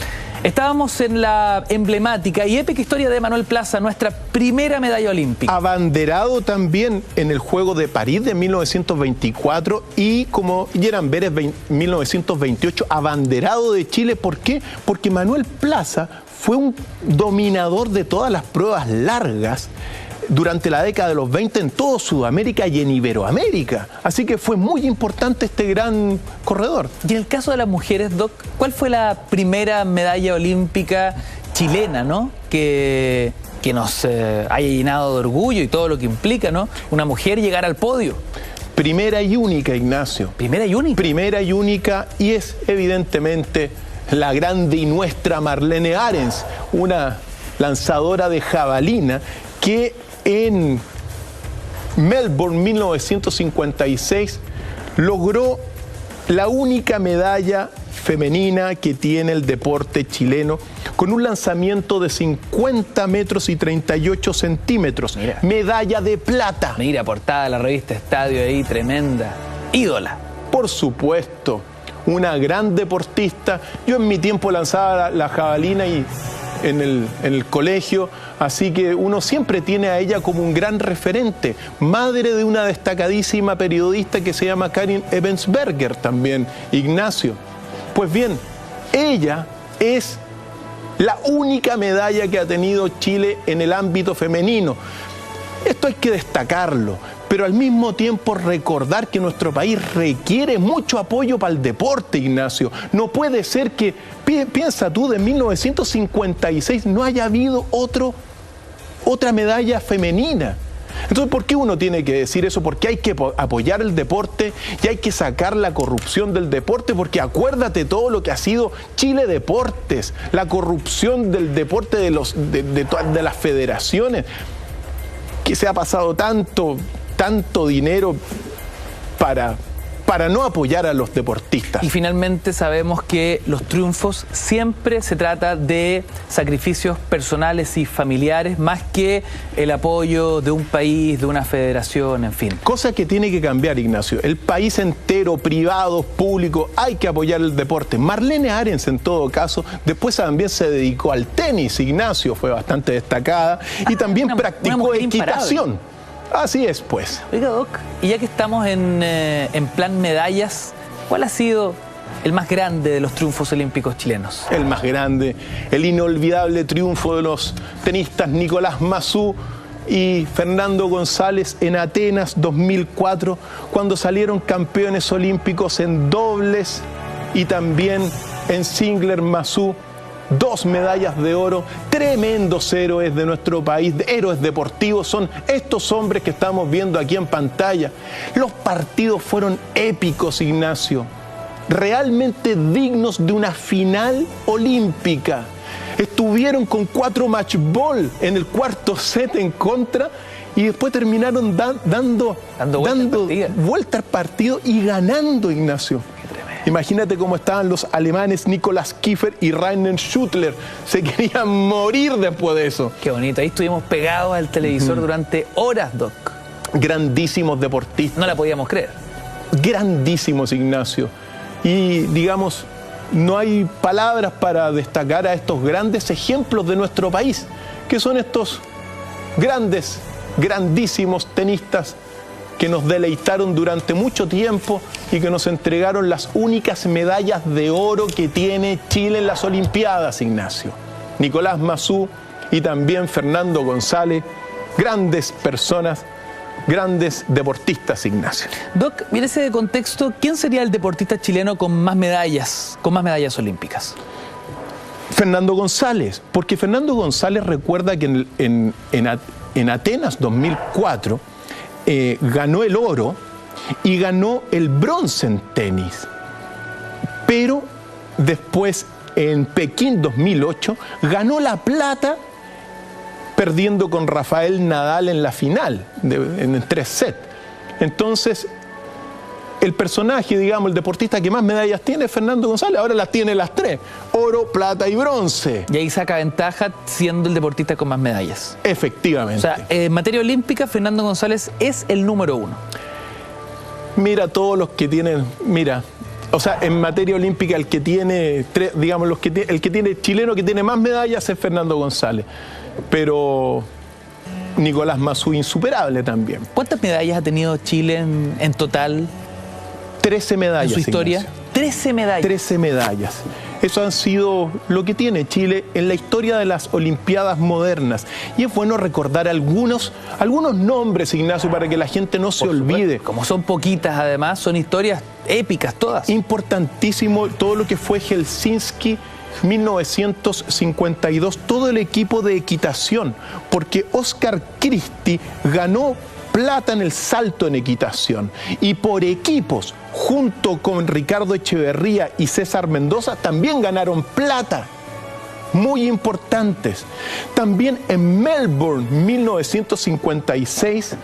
Estábamos en la emblemática y épica historia de Manuel Plaza, nuestra primera medalla olímpica. Abanderado también en el Juego de París de 1924 y como Amberes 1928, abanderado de Chile. ¿Por qué? Porque Manuel Plaza fue un dominador de todas las pruebas largas durante la década de los 20 en todo Sudamérica y en Iberoamérica. Así que fue muy importante este gran corredor. Y en el caso de las mujeres, Doc, ¿cuál fue la primera medalla olímpica chilena, ¿no? que nos haya llenado de orgullo y todo lo que implica, ¿no? Una mujer llegar al podio. Primera y única, Ignacio. Primera y única. Primera y única, y es evidentemente la grande y nuestra Marlene Arens, una lanzadora de jabalina que en Melbourne 1956 logró la única medalla femenina que tiene el deporte chileno, con un lanzamiento de 50 metros y 38 centímetros. Mira. Medalla de plata. Mira, portada de la revista Estadio ahí, tremenda. Ídola. Por supuesto, una gran deportista. Yo en mi tiempo lanzaba la jabalina y en el colegio, así que uno siempre tiene a ella como un gran referente. Madre de una destacadísima periodista que se llama Karin Ebensberger también, Ignacio. Pues bien, ella es la única medalla que ha tenido Chile en el ámbito femenino. Esto hay que destacarlo, pero al mismo tiempo recordar que nuestro país requiere mucho apoyo para el deporte, Ignacio. No puede ser que, piensa tú, de 1956 no haya habido otra medalla femenina. Entonces, ¿por qué uno tiene que decir eso? Porque hay que apoyar el deporte y hay que sacar la corrupción del deporte, porque acuérdate todo lo que ha sido Chile Deportes, la corrupción del deporte de las federaciones, que se ha pasado tanto dinero para no apoyar a los deportistas. Y finalmente sabemos que los triunfos siempre se trata de sacrificios personales y familiares, más que el apoyo de un país, de una federación, en fin. Cosa que tiene que cambiar, Ignacio. El país entero, privados, públicos, hay que apoyar el deporte. Marlene Arens, en todo caso, después también se dedicó al tenis, Ignacio, fue bastante destacada, y también practicó equitación. Imparable. Así es, pues. Oiga, Doc, y ya que estamos en plan medallas, ¿cuál ha sido el más grande de los triunfos olímpicos chilenos? El más grande, el inolvidable triunfo de los tenistas Nicolás Massú y Fernando González en Atenas 2004, cuando salieron campeones olímpicos en dobles y también en singles. Massú, 2 medallas de oro, tremendos héroes de nuestro país, héroes deportivos, son estos hombres que estamos viendo aquí en pantalla. Los partidos fueron épicos, Ignacio, realmente dignos de una final olímpica. Estuvieron con 4 match ball en el cuarto set en contra y después terminaron dando vuelta al partido y ganando, Ignacio. Imagínate cómo estaban los alemanes Nicolas Kiefer y Rainer Schüttler. Se querían morir después de eso. Qué bonito. Ahí estuvimos pegados al televisor durante horas, Doc. Grandísimos deportistas. No la podíamos creer. grandísimos, Ignacio. Y digamos, no hay palabras para destacar a estos grandes ejemplos de nuestro país, que son estos grandes, grandísimos tenistas que nos deleitaron durante mucho tiempo y que nos entregaron las únicas medallas de oro que tiene Chile en las Olimpiadas, Ignacio. Nicolás Massú y también Fernando González, grandes personas, grandes deportistas, Ignacio. Doc, en ese contexto, ¿quién sería el deportista chileno con más medallas olímpicas? Fernando González, porque Fernando González recuerda que en Atenas 2004 ganó el oro y ganó el bronce en tenis. Pero después, en Pekín 2008, ganó la plata perdiendo con Rafael Nadal en la final, en 3 sets. Entonces, el personaje, digamos, el deportista que más medallas tiene es Fernando González. Ahora las tiene las 3, oro, plata y bronce. Y ahí saca ventaja siendo el deportista con más medallas. Efectivamente. O sea, en materia olímpica, Fernando González es el número 1. Mira todos los que tienen, o sea, en materia olímpica el que tiene, digamos, el que tiene chileno que tiene más medallas es Fernando González. Pero Nicolás Massú insuperable también. ¿Cuántas medallas ha tenido Chile en total? 13 medallas. ¿En su historia? Ignacio. 13 medallas. 13 medallas. Eso han sido lo que tiene Chile en la historia de las Olimpiadas modernas. Y es bueno recordar algunos nombres, Ignacio, para que la gente no se olvide. Como son poquitas, además, son historias épicas todas. Importantísimo todo lo que fue Helsinki 1952, todo el equipo de equitación, porque Oscar Christie ganó plata en el salto en equitación y por equipos, junto con Ricardo Echeverría y César Mendoza, también ganaron plata, muy importantes. También en Melbourne 1956,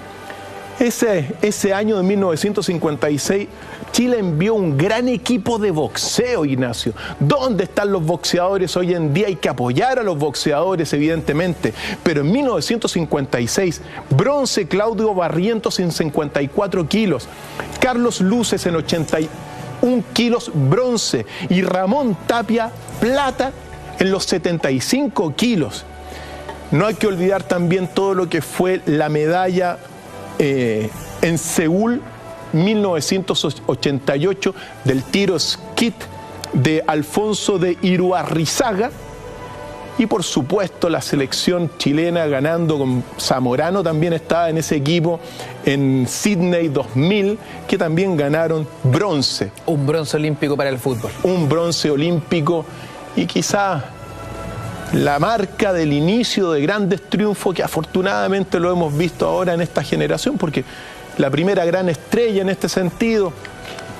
ese año de 1956, Chile envió un gran equipo de boxeo, Ignacio. ¿Dónde están los boxeadores hoy en día? Hay que apoyar a los boxeadores, evidentemente. Pero en 1956, bronce Claudio Barrientos en 54 kilos, Carlos Luces en 81 kilos, bronce, y Ramón Tapia, plata en los 75 kilos. No hay que olvidar también todo lo que fue la medalla en Seúl 1988 del tiro skeet de Alfonso de Iruarrizaga, y por supuesto la selección chilena ganando con Zamorano, también estaba en ese equipo en Sydney 2000, que también ganaron bronce. Un bronce olímpico para el fútbol. Un bronce olímpico, y quizá la marca del inicio de grandes triunfos que afortunadamente lo hemos visto ahora en esta generación, porque la primera gran estrella en este sentido,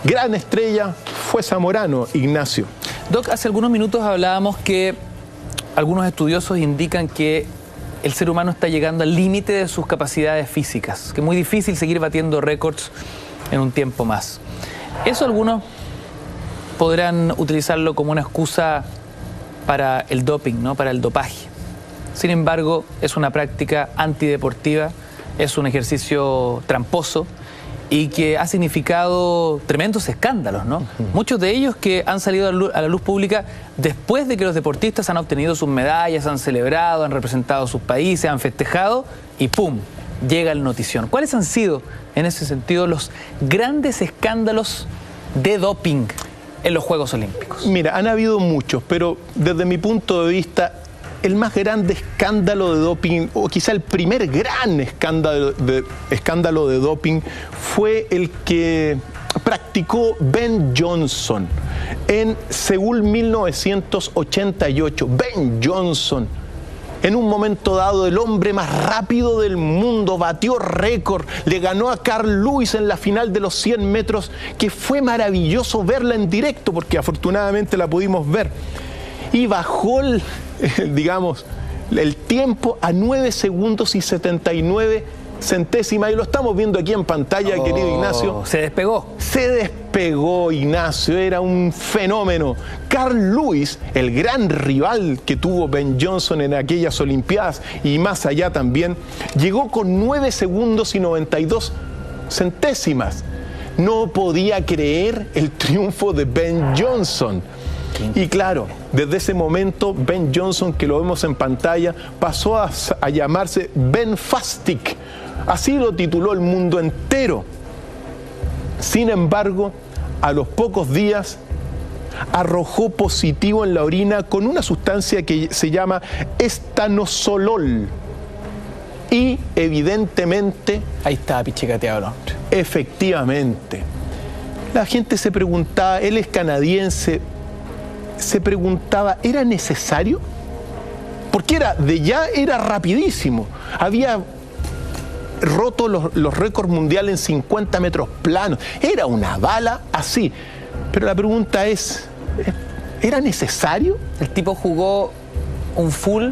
gran estrella, fue Zamorano, Ignacio. Doc, hace algunos minutos hablábamos que algunos estudiosos indican que el ser humano está llegando al límite de sus capacidades físicas, que es muy difícil seguir batiendo récords en un tiempo más. Eso algunos podrán utilizarlo como una excusa para el doping, ¿no? Para el dopaje. Sin embargo, es una práctica antideportiva, es un ejercicio tramposo y que ha significado tremendos escándalos, ¿no? Muchos de ellos que han salido a la luz pública después de que los deportistas han obtenido sus medallas, han celebrado, han representado sus países, han festejado y ¡pum!, llega la notición. ¿Cuáles han sido, en ese sentido, los grandes escándalos de doping en los Juegos Olímpicos? Mira, han habido muchos, pero desde mi punto de vista, el más grande escándalo de doping, o quizá el primer gran escándalo de doping, fue el que practicó Ben Johnson en Seúl 1988. Ben Johnson, en un momento dado, el hombre más rápido del mundo, batió récord, le ganó a Carl Lewis en la final de los 100 metros, que fue maravilloso verla en directo, porque afortunadamente la pudimos ver. Y bajó el tiempo a 9 segundos y 79 centésimas, y lo estamos viendo aquí en pantalla, querido Ignacio. Se despegó. Se despegó, Ignacio, era un fenómeno. Carl Lewis, el gran rival que tuvo Ben Johnson en aquellas Olimpiadas y más allá también, llegó con 9 segundos y 92 centésimas. no podía creer el triunfo de Ben Johnson. Y claro, desde ese momento Ben Johnson, que lo vemos en pantalla, pasó a llamarse Ben Fastic. Así lo tituló el mundo entero. Sin embargo, a los pocos días arrojó positivo en la orina con una sustancia que se llama estanozolol. Y evidentemente... Ahí está pichicateado el hombre. Efectivamente. La gente se preguntaba, él es canadiense, se preguntaba, ¿era necesario? Porque era rapidísimo. Había roto los récords mundiales en 50 metros planos. Era una bala así. Pero la pregunta es, ¿era necesario? El tipo jugó un full,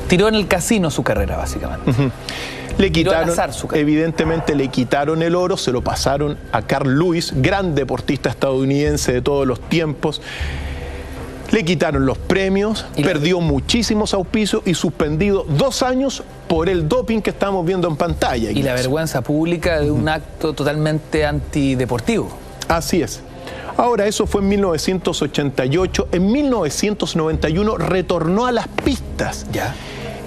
tiró en el casino su carrera, básicamente. Le quitaron, al azar su carrera. Evidentemente le quitaron el oro, se lo pasaron a Carl Lewis, gran deportista estadounidense de todos los tiempos. Le quitaron los premios, perdió muchísimos auspicios y suspendido 2 años por el doping que estamos viendo en pantalla. Y la vergüenza pública de un acto totalmente antideportivo. Así es. Ahora, eso fue en 1988. En 1991 retornó a las pistas. Ya.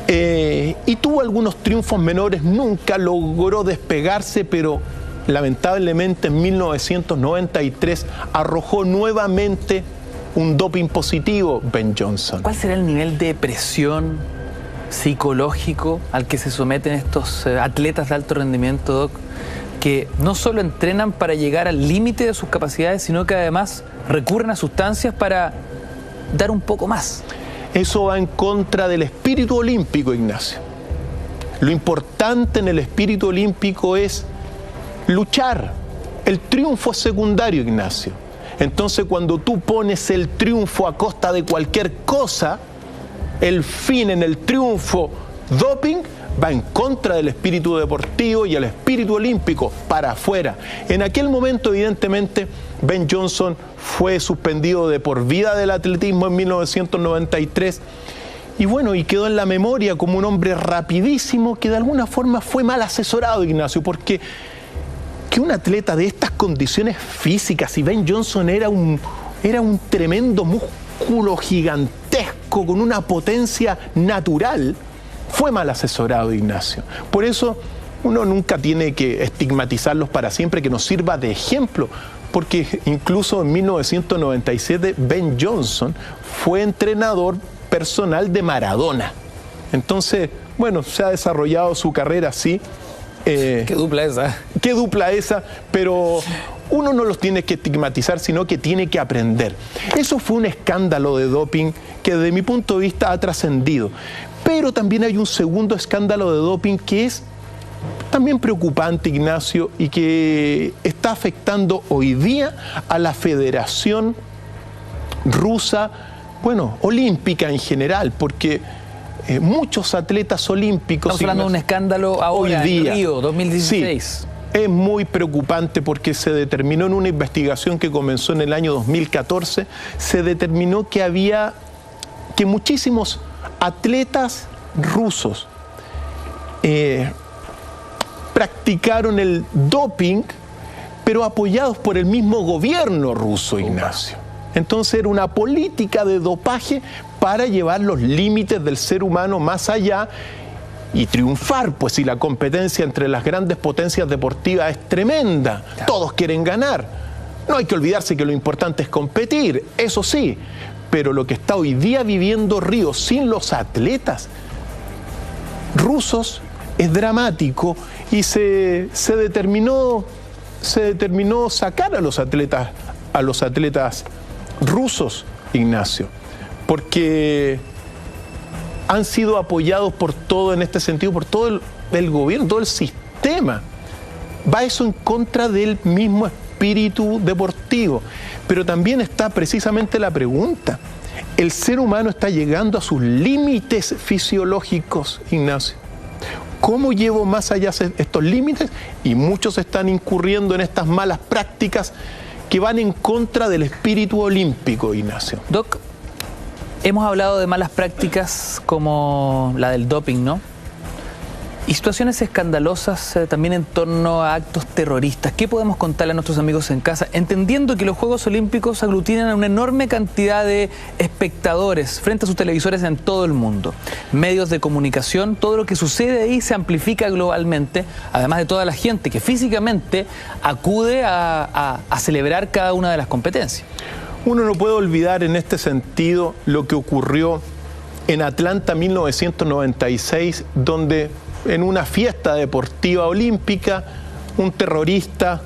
Y tuvo algunos triunfos menores, nunca logró despegarse, pero lamentablemente en 1993 arrojó nuevamente un doping positivo Ben Johnson. ¿Cuál será el nivel de presión psicológico al que se someten estos atletas de alto rendimiento, Doc, que no solo entrenan para llegar al límite de sus capacidades, sino que además recurren a sustancias para dar un poco más? Eso va en contra del espíritu olímpico, Ignacio. Lo importante en el espíritu olímpico es luchar. El triunfo es secundario, Ignacio. Entonces, cuando tú pones el triunfo a costa de cualquier cosa, el fin en el triunfo doping va en contra del espíritu deportivo y el espíritu olímpico para afuera. En aquel momento, evidentemente, Ben Johnson fue suspendido de por vida del atletismo en 1993 y bueno, y quedó en la memoria como un hombre rapidísimo que de alguna forma fue mal asesorado, Ignacio, porque que un atleta de estas condiciones físicas, y Ben Johnson era un tremendo músculo gigantesco con una potencia natural, fue mal asesorado, Ignacio. Por eso uno nunca tiene que estigmatizarlos para siempre, que nos sirva de ejemplo, porque incluso en 1997 Ben Johnson fue entrenador personal de Maradona. Entonces, bueno, se ha desarrollado su carrera así. Qué dupla esa. Qué dupla esa, pero uno no los tiene que estigmatizar, sino que tiene que aprender. Eso fue un escándalo de doping que desde mi punto de vista ha trascendido. Pero también hay un segundo escándalo de doping que es también preocupante, Ignacio, y que está afectando hoy día a la Federación Rusa, bueno, olímpica en general, porque muchos atletas olímpicos... Estamos hablando de un escándalo ahora, hoy día, en Río, 2016. Sí, es muy preocupante porque se determinó en una investigación que comenzó en el año 2014, se determinó que muchísimos atletas rusos practicaron el doping, pero apoyados por el mismo gobierno ruso, Ignacio. Entonces era una política de dopaje para llevar los límites del ser humano más allá y triunfar, pues si la competencia entre las grandes potencias deportivas es tremenda, todos quieren ganar. No hay que olvidarse que lo importante es competir, eso sí, pero lo que está hoy día viviendo Río sin los atletas rusos es dramático y se determinó sacar a los atletas rusos, Ignacio, porque han sido apoyados por todo, en este sentido, por todo el gobierno, todo el sistema. Va eso en contra del mismo espíritu deportivo. Pero también está precisamente la pregunta. El ser humano está llegando a sus límites fisiológicos, Ignacio. ¿Cómo llevo más allá estos límites? Y muchos están incurriendo en estas malas prácticas que van en contra del espíritu olímpico, Ignacio. Doc, hemos hablado de malas prácticas como la del doping, ¿no? Y situaciones escandalosas también en torno a actos terroristas. ¿Qué podemos contarle a nuestros amigos en casa? Entendiendo que los Juegos Olímpicos aglutinan a una enorme cantidad de espectadores frente a sus televisores en todo el mundo. Medios de comunicación, todo lo que sucede ahí se amplifica globalmente, además de toda la gente que físicamente acude a celebrar cada una de las competencias. Uno no puede olvidar en este sentido lo que ocurrió en Atlanta 1996, donde en una fiesta deportiva olímpica un terrorista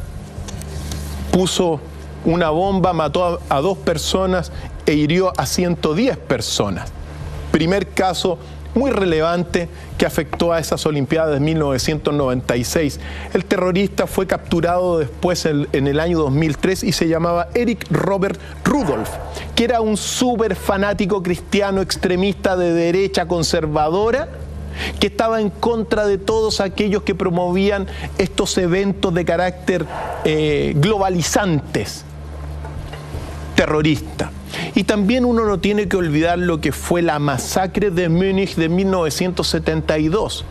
puso una bomba, mató a 2 personas e hirió a 110 personas. Primer caso muy relevante que afectó a esas Olimpiadas de 1996. El terrorista fue capturado después en el año 2003 y se llamaba Eric Robert Rudolph, que era un súper fanático cristiano extremista de derecha conservadora, que estaba en contra de todos aquellos que promovían estos eventos de carácter globalizantes, terroristas. Y también uno no tiene que olvidar lo que fue la masacre de Múnich de 1972,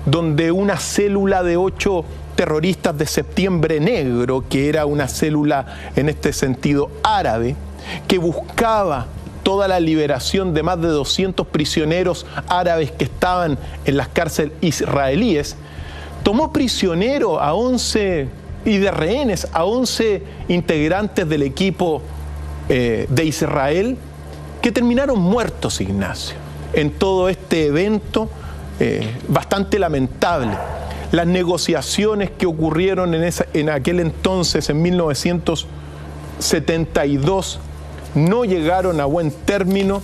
donde una célula de 8 terroristas de Septiembre Negro, que era una célula en este sentido árabe, que buscaba toda la liberación de más de 200 prisioneros árabes que estaban en las cárceles israelíes, tomó prisionero a 11 y de rehenes a 11 integrantes del equipo de Israel, que terminaron muertos, Ignacio, en todo este evento bastante lamentable. Las negociaciones que ocurrieron en aquel entonces, en 1972, no llegaron a buen término,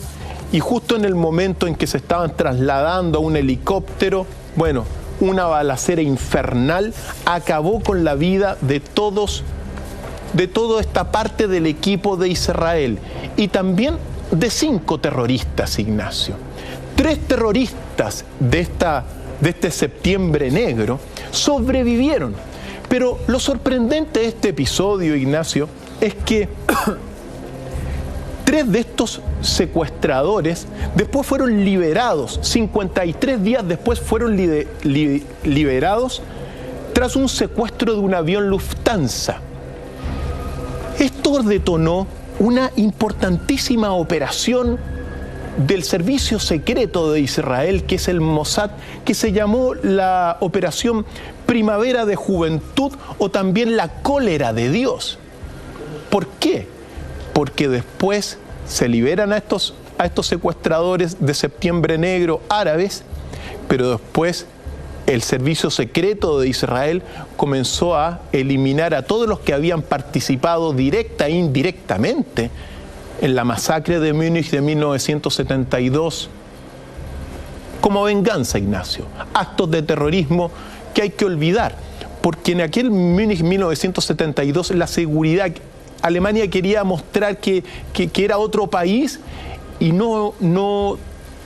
y justo en el momento en que se estaban trasladando a un helicóptero, bueno, una balacera infernal acabó con la vida de toda esta parte del equipo de Israel, y también de 5 terroristas, Ignacio. 3 terroristas de este Septiembre Negro sobrevivieron. Pero lo sorprendente de este episodio, Ignacio, es que 3 de estos secuestradores después fueron liberados. 53 días después fueron liberados tras un secuestro de un avión Lufthansa. Esto detonó una importantísima operación del servicio secreto de Israel, que es el Mossad, que se llamó la Operación Primavera de Juventud, o también la Cólera de Dios. ¿Por qué? Porque después se liberan a estos secuestradores de Septiembre Negro árabes, pero después el servicio secreto de Israel comenzó a eliminar a todos los que habían participado directa e indirectamente en la masacre de Múnich de 1972, como venganza, Ignacio. Actos de terrorismo que hay que olvidar, porque en aquel Múnich 1972 la seguridad, Alemania quería mostrar que era otro país y no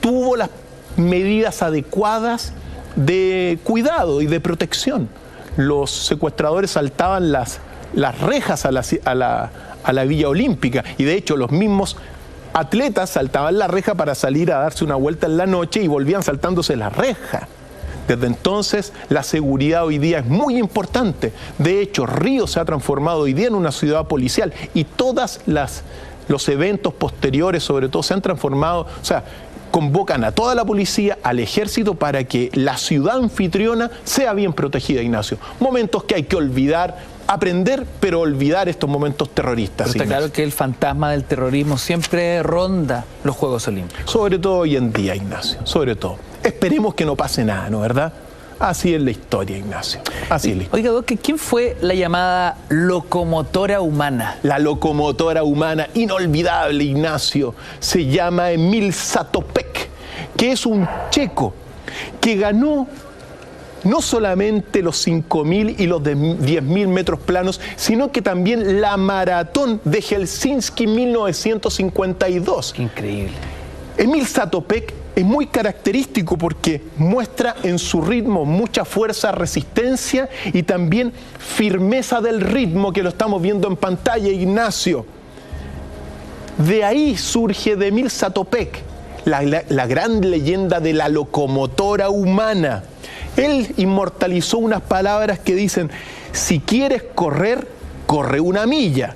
tuvo las medidas adecuadas de cuidado y de protección. Los secuestradores saltaban las rejas a la Villa Olímpica, y de hecho los mismos atletas saltaban la reja para salir a darse una vuelta en la noche y volvían saltándose la reja. Desde entonces la seguridad hoy día es muy importante. De hecho, Río se ha transformado hoy día en una ciudad policial, y todos los eventos posteriores sobre todo se han transformado, o sea, convocan a toda la policía, al ejército, para que la ciudad anfitriona sea bien protegida, Ignacio. Momentos que hay que olvidar, aprender, pero olvidar estos momentos terroristas. Pero está claro que el fantasma del terrorismo siempre ronda los Juegos Olímpicos. Sobre todo hoy en día, Ignacio, sobre todo. Esperemos que no pase nada, ¿no? ¿Verdad? Así es la historia, Ignacio. Así es la historia. Oiga, Doc, ¿quién fue la llamada locomotora humana? La locomotora humana inolvidable, Ignacio, se llama Emil Zatopek, que es un checo que ganó no solamente los 5.000 y los 10.000 metros planos, sino que también la maratón de Helsinki 1952. Qué increíble. Emil Zatopek es muy característico porque muestra en su ritmo mucha fuerza, resistencia y también firmeza del ritmo, que lo estamos viendo en pantalla, Ignacio. De ahí surge de Emil Zatopek la gran leyenda de la locomotora humana. Él inmortalizó unas palabras que dicen: si quieres correr, corre una milla.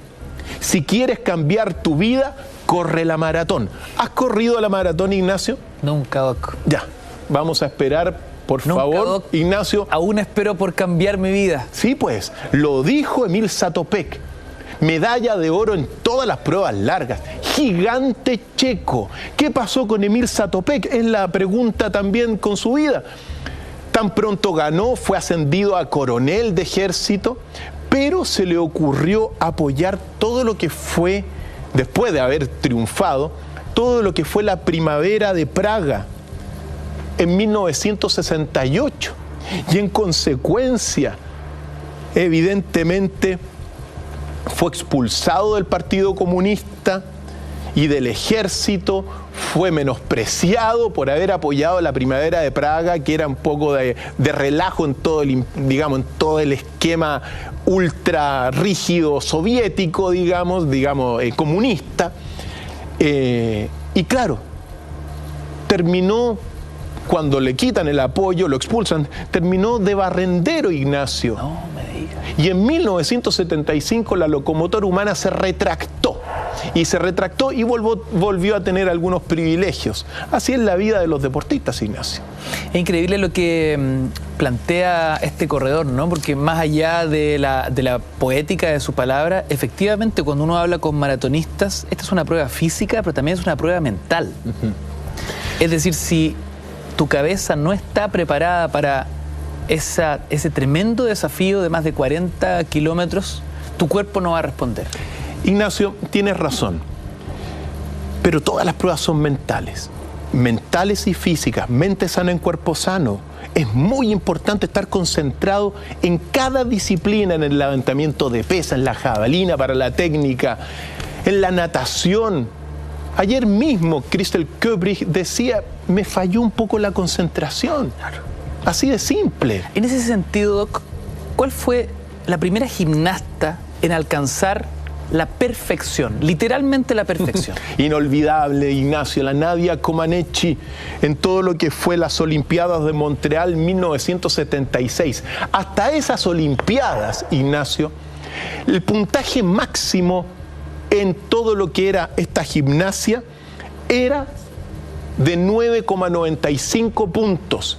Si quieres cambiar tu vida, corre la maratón. ¿Has corrido la maratón, Ignacio? Nunca, Doc. Ya, vamos a esperar, por Nunca, favor, Doc. Ignacio. Aún espero por cambiar mi vida. Sí, pues, lo dijo Emil Zatopek. Medalla de oro en todas las pruebas largas. Gigante checo. ¿Qué pasó con Emil Zatopek? Es la pregunta también con su vida. Tan pronto ganó, fue ascendido a coronel de ejército, pero se le ocurrió apoyar todo lo que fue, después de haber triunfado, todo lo que fue la primavera de Praga en 1968. Y en consecuencia, evidentemente, fue expulsado del Partido Comunista y del ejército, fue menospreciado por haber apoyado la primavera de Praga, que era un poco de relajo en todo el, digamos, en todo el esquema ultra rígido soviético, digamos, comunista. Y claro, terminó, cuando le quitan el apoyo, lo expulsan, terminó de barrendero, Ignacio. No me digas. Y en 1975 la locomotora humana se retractó. Y se retractó y volvió a tener algunos privilegios. Así es la vida de los deportistas, Ignacio. Es increíble lo que plantea este corredor, ¿no? Porque más allá de la poética de su palabra, efectivamente cuando uno habla con maratonistas, esta es una prueba física, pero también es una prueba mental. Es decir, si tu cabeza no está preparada para ese tremendo desafío de más de 40 kilómetros, tu cuerpo no va a responder. Ignacio, tienes razón, pero todas las pruebas son mentales y físicas, mente sana en cuerpo sano. Es muy importante estar concentrado en cada disciplina, en el levantamiento de pesas, en la jabalina para la técnica, en la natación. Ayer mismo Christel Köbrich decía: me falló un poco la concentración. Así de simple. En ese sentido, Doc, ¿cuál fue la primera gimnasta en alcanzar la perfección, literalmente la perfección? Inolvidable, Ignacio, la Nadia Comaneci, en todo lo que fue las Olimpiadas de Montreal 1976. Hasta esas Olimpiadas, Ignacio, el puntaje máximo en todo lo que era esta gimnasia era de 9,95 puntos.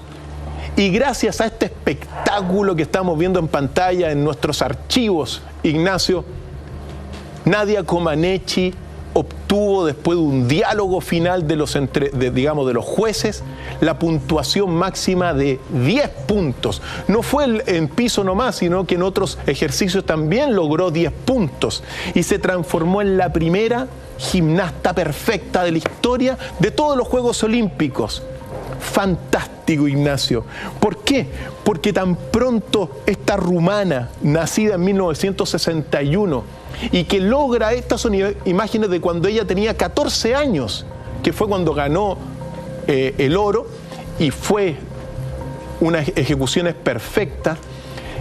Y gracias a este espectáculo que estamos viendo en pantalla en nuestros archivos, Ignacio, Nadia Comaneci obtuvo, después de un diálogo final de los jueces, la puntuación máxima de 10 puntos. No fue en piso nomás, sino que en otros ejercicios también logró 10 puntos. Y se transformó en la primera gimnasta perfecta de la historia de todos los Juegos Olímpicos. Fantástico, Ignacio. ¿Por qué? Porque tan pronto esta rumana, nacida en 1961, y que logra, estas son imágenes de cuando ella tenía 14 años, que fue cuando ganó el oro, y fue unas ejecuciones perfectas.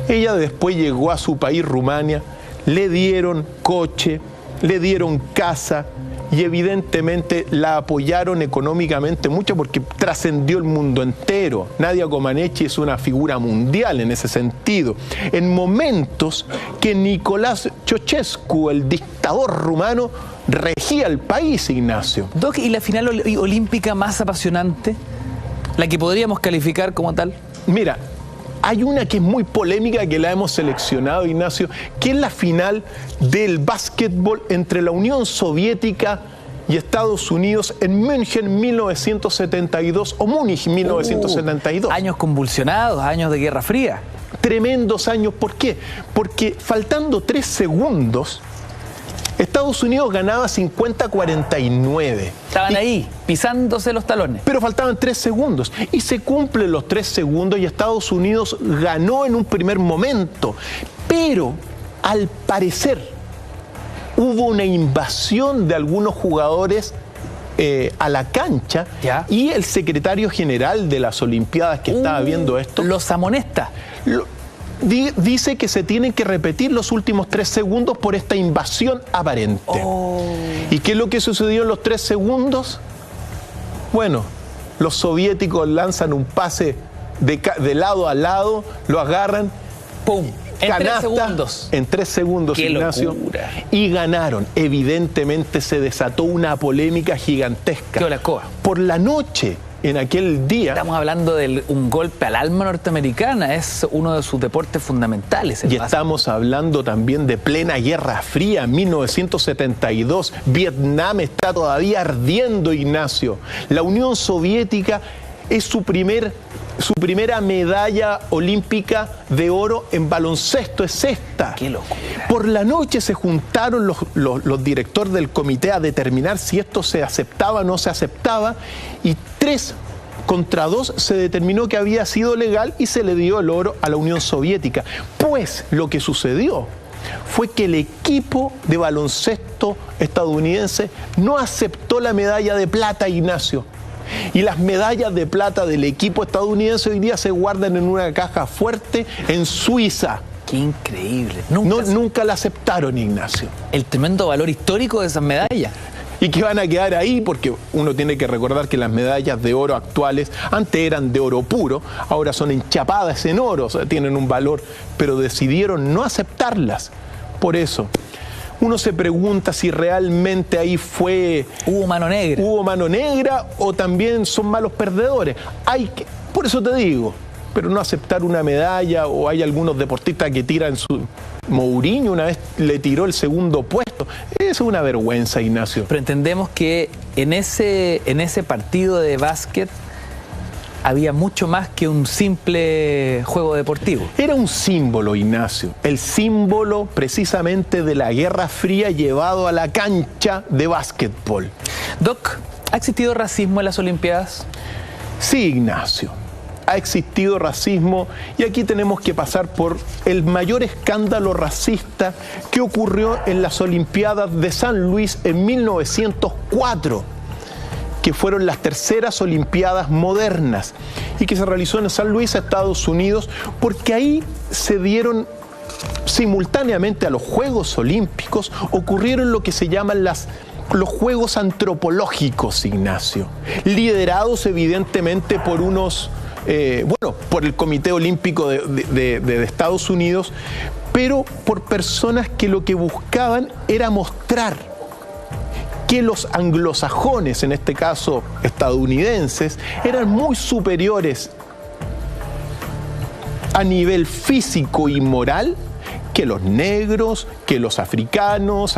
Ella después llegó a su país, Rumania, le dieron coche, le dieron casa, y evidentemente la apoyaron económicamente mucho porque trascendió el mundo entero. Nadia Comaneci es una figura mundial en ese sentido. En momentos que Nicolás Ceausescu, el dictador rumano, regía el país, Ignacio. Doc, ¿y la final olímpica más apasionante? ¿La que podríamos calificar como tal? Mira, hay una que es muy polémica, que la hemos seleccionado, Ignacio, que es la final del básquetbol entre la Unión Soviética y Estados Unidos en München 1972 o Múnich 1972. Años convulsionados, años de Guerra Fría. Tremendos años. ¿Por qué? Porque faltando 3 segundos, Estados Unidos ganaba 50-49. Estaban ahí, pisándose los talones. Pero faltaban 3 segundos. Y se cumplen los 3 segundos y Estados Unidos ganó en un primer momento. Pero, al parecer, hubo una invasión de algunos jugadores a la cancha. ¿Ya? Y el secretario general de las Olimpiadas que estaba viendo esto... Los amonestas. Dice que se tienen que repetir los últimos 3 segundos por esta invasión aparente. ¿Y qué es lo que sucedió en los 3 segundos? Bueno, los soviéticos lanzan un pase de lado a lado, lo agarran, ¡pum! En canasta, 3 segundos. En 3 segundos, ¡Qué Ignacio. locura! Y ganaron. Evidentemente se desató una polémica gigantesca. ¡Qué la escoba! Por la noche, en aquel día... Estamos hablando de un golpe al alma norteamericana, es uno de sus deportes fundamentales. Y estamos hablando también de plena Guerra Fría, 1972. Vietnam está todavía ardiendo, Ignacio. La Unión Soviética es su primera medalla olímpica de oro en baloncesto, es esta. ¡Qué locura! Por la noche se juntaron los directores del comité a determinar si esto se aceptaba o no se aceptaba, y 3 contra 2 se determinó que había sido legal y se le dio el oro a la Unión Soviética. Pues lo que sucedió fue que el equipo de baloncesto estadounidense no aceptó la medalla de plata, Ignacio. Y las medallas de plata del equipo estadounidense hoy día se guardan en una caja fuerte en Suiza. ¡Qué increíble! Nunca la aceptaron, Ignacio. El tremendo valor histórico de esas medallas. Y que van a quedar ahí porque uno tiene que recordar que las medallas de oro actuales antes eran de oro puro, ahora son enchapadas en oro, o sea, tienen un valor, pero decidieron no aceptarlas. Por eso, uno se pregunta si realmente ahí hubo mano negra. Hubo mano negra o también son malos perdedores. Por eso te digo, pero no aceptar una medalla, o hay algunos deportistas que tiran Mourinho una vez le tiró el segundo puesto. Eso es una vergüenza, Ignacio. Pero entendemos que en ese partido de básquet había mucho más que un simple juego deportivo. Era un símbolo, Ignacio. El símbolo precisamente de la Guerra Fría llevado a la cancha de básquetbol. Doc, ¿ha existido racismo en las Olimpiadas? Sí, Ignacio. Ha existido racismo, y aquí tenemos que pasar por el mayor escándalo racista que ocurrió en las Olimpiadas de San Luis en 1904, que fueron las terceras Olimpiadas modernas y que se realizó en San Luis, Estados Unidos, porque ahí se dieron simultáneamente a los Juegos Olímpicos, ocurrieron lo que se llaman los Juegos Antropológicos, Ignacio, liderados evidentemente por por el Comité Olímpico de Estados Unidos, pero por personas que lo que buscaban era mostrar que los anglosajones, en este caso estadounidenses, eran muy superiores a nivel físico y moral que los negros, que los africanos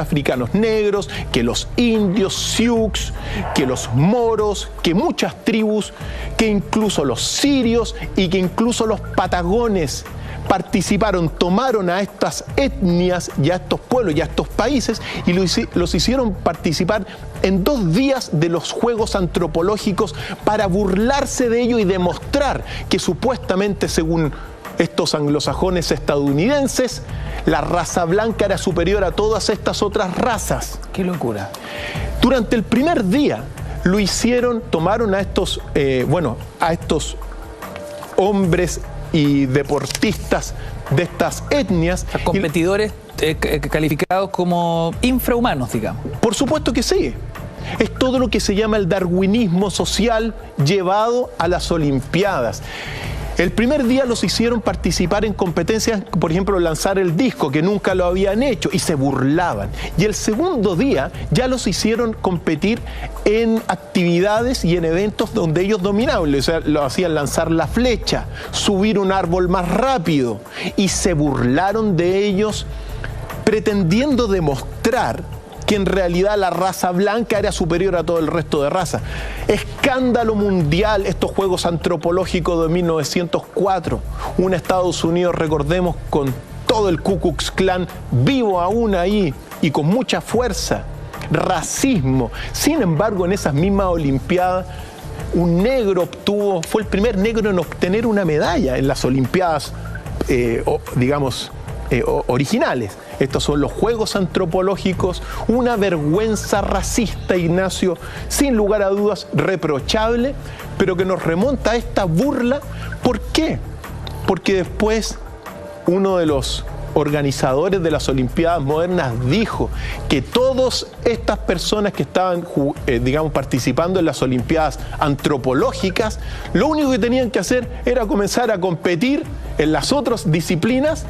negros, que los indios, sioux, que los moros, que muchas tribus, que incluso los sirios y que incluso los patagones participaron, tomaron a estas etnias y a estos pueblos y a estos países y los hicieron participar en 2 días de los Juegos Antropológicos para burlarse de ello y demostrar que supuestamente, según estos anglosajones estadounidenses, la raza blanca era superior a todas estas otras razas. ¡Qué locura! Durante el primer día lo hicieron, tomaron a estos hombres y deportistas de estas etnias. A competidores calificados como infrahumanos, digamos. Por supuesto que sí. Es todo lo que se llama el darwinismo social llevado a las Olimpiadas. El primer día los hicieron participar en competencias, por ejemplo, lanzar el disco, que nunca lo habían hecho, y se burlaban. Y el segundo día ya los hicieron competir en actividades y en eventos donde ellos dominaban. O sea, lo hacían lanzar la flecha, subir un árbol más rápido, y se burlaron de ellos pretendiendo demostrar que en realidad la raza blanca era superior a todo el resto de razas. Escándalo mundial estos Juegos Antropológicos de 1904. Un Estados Unidos, recordemos, con todo el Ku Klux Klan vivo aún ahí y con mucha fuerza. Racismo. Sin embargo, en esas mismas Olimpiadas, un negro fue el primer negro en obtener una medalla en las Olimpiadas, originales. Estos son los Juegos Antropológicos, una vergüenza racista, Ignacio, sin lugar a dudas reprochable, pero que nos remonta a esta burla. ¿Por qué? Porque después uno de los organizadores de las Olimpiadas modernas dijo que todas estas personas que estaban, digamos, participando en las Olimpiadas antropológicas, lo único que tenían que hacer era comenzar a competir en las otras disciplinas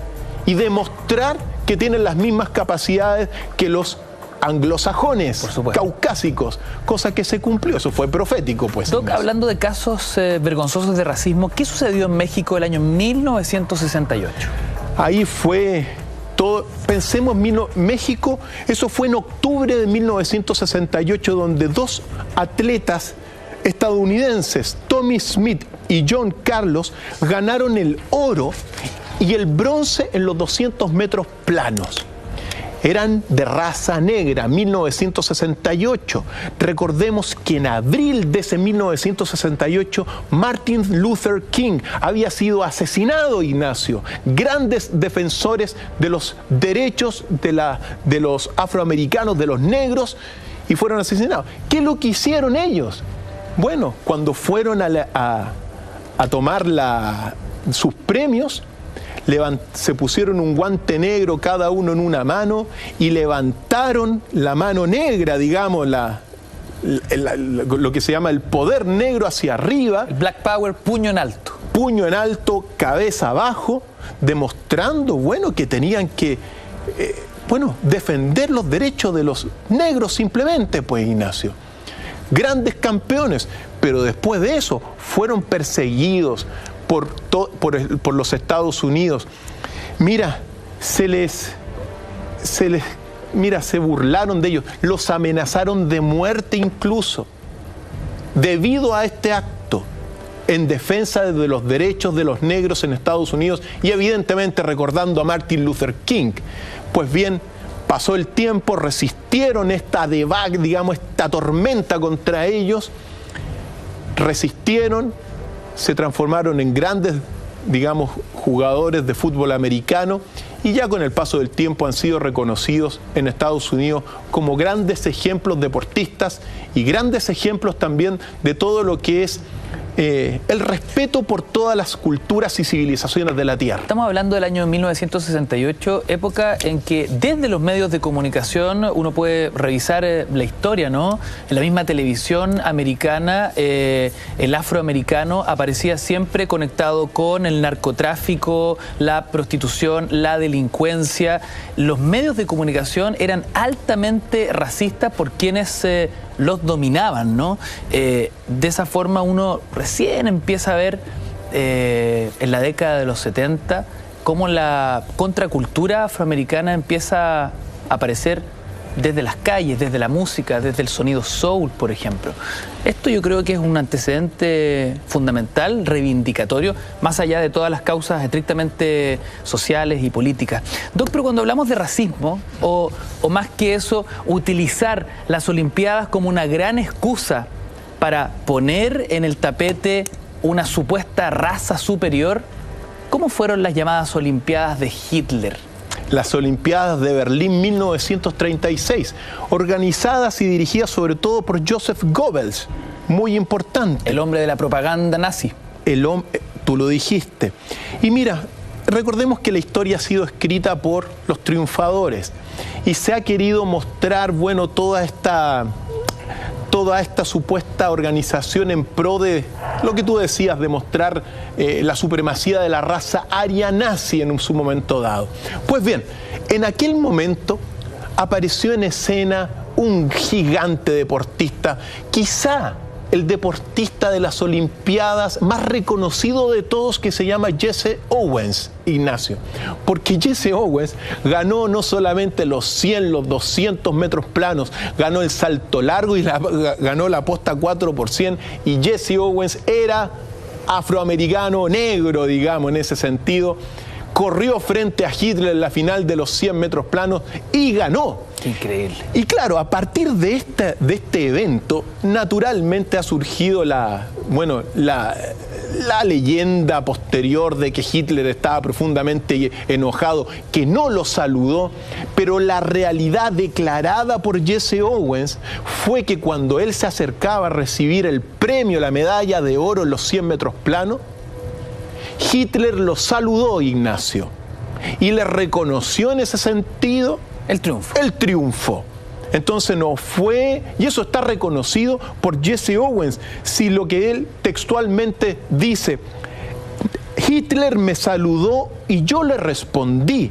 y demostrar que tienen las mismas capacidades que los anglosajones, caucásicos, cosa que se cumplió. Eso fue profético, pues. Doc, hablando de casos vergonzosos de racismo, ¿qué sucedió en México el año 1968? Ahí fue todo. Pensemos, México, eso fue en octubre de 1968, donde dos atletas estadounidenses, Tommy Smith y John Carlos, ganaron el oro y el bronce en los 200 metros planos. Eran de raza negra, 1968. Recordemos que en abril de ese 1968, Martin Luther King había sido asesinado, Ignacio. Grandes defensores de los derechos de los afroamericanos, de los negros, y fueron asesinados. ¿Qué es lo que hicieron ellos? Bueno, cuando fueron a tomar sus premios, se pusieron un guante negro cada uno en una mano y levantaron la mano negra, digamos, lo que se llama el poder negro hacia arriba. El Black Power, puño en alto. Puño en alto, cabeza abajo, demostrando, bueno, que tenían que, defender los derechos de los negros simplemente, pues, Ignacio. Grandes campeones, pero después de eso fueron perseguidos por los Estados Unidos. Mira, se burlaron de ellos, los amenazaron de muerte incluso, debido a este acto en defensa de los derechos de los negros en Estados Unidos y evidentemente recordando a Martin Luther King. Pues bien, pasó el tiempo, resistieron esta debacle, digamos, esta tormenta contra ellos, resistieron, se transformaron en grandes, digamos, jugadores de fútbol americano y ya con el paso del tiempo han sido reconocidos en Estados Unidos como grandes ejemplos deportistas y grandes ejemplos también de todo lo que es el respeto por todas las culturas y civilizaciones de la Tierra. Estamos hablando del año 1968, época en que desde los medios de comunicación uno puede revisar la historia, ¿no? En la misma televisión americana, el afroamericano aparecía siempre conectado con el narcotráfico, la prostitución, la delincuencia. Los medios de comunicación eran altamente racistas por quienes los dominaban, ¿no? De esa forma uno recién empieza a ver en la década de los 70 cómo la contracultura afroamericana empieza a aparecer desde las calles, desde la música, desde el sonido soul, por ejemplo. Esto yo creo que es un antecedente fundamental, reivindicatorio, más allá de todas las causas estrictamente sociales y políticas. Doc, pero cuando hablamos de racismo, o más que eso, utilizar las Olimpiadas como una gran excusa para poner en el tapete una supuesta raza superior, ¿cómo fueron las llamadas Olimpiadas de Hitler? Las Olimpiadas de Berlín 1936, organizadas y dirigidas sobre todo por Joseph Goebbels, muy importante. El hombre de la propaganda nazi. Tú lo dijiste. Y mira, recordemos que la historia ha sido escrita por los triunfadores y se ha querido mostrar, bueno, toda esta supuesta organización en pro de lo que tú decías, de mostrar la supremacía de la raza aria nazi en su momento dado. Pues bien, en aquel momento apareció en escena un gigante deportista, quizá el deportista de las Olimpiadas más reconocido de todos, que se llama Jesse Owens, Ignacio. Porque Jesse Owens ganó no solamente los 100, los 200 metros planos, ganó el salto largo y ganó la posta 4x100, y Jesse Owens era afroamericano, negro, digamos, en ese sentido. Corrió frente a Hitler en la final de los 100 metros planos y ganó. Increíble. Y claro, a partir de este evento, naturalmente ha surgido la leyenda posterior de que Hitler estaba profundamente enojado, que no lo saludó, pero la realidad declarada por Jesse Owens fue que cuando él se acercaba a recibir el premio, la medalla de oro en los 100 metros planos, Hitler lo saludó, Ignacio. y le reconoció en ese sentido el triunfo. El triunfo. Entonces no fue, y eso está reconocido por Jesse Owens, si lo que él textualmente dice: Hitler me saludó y yo le respondí.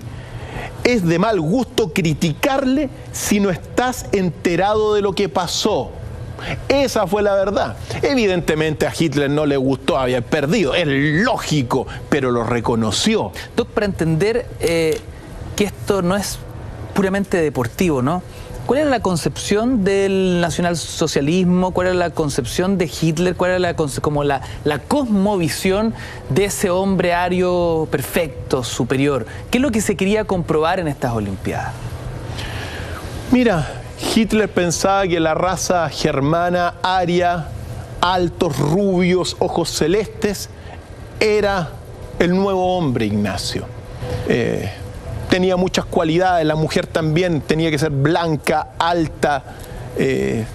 Es de mal gusto criticarle si no estás enterado de lo que pasó. Esa fue la verdad. Evidentemente a Hitler no le gustó haber perdido, es lógico, pero lo reconoció. Doc, para entender que esto no es puramente deportivo, ¿no? ¿Cuál era la concepción del nacionalsocialismo? ¿Cuál era la concepción de Hitler? ¿Cuál era la cosmovisión de ese hombre ario perfecto, superior? ¿Qué es lo que se quería comprobar en estas Olimpiadas? Mira, Hitler pensaba que la raza germana, aria, altos, rubios, ojos celestes, era el nuevo hombre, Ignacio. Tenía muchas cualidades, la mujer también tenía que ser blanca, alta, de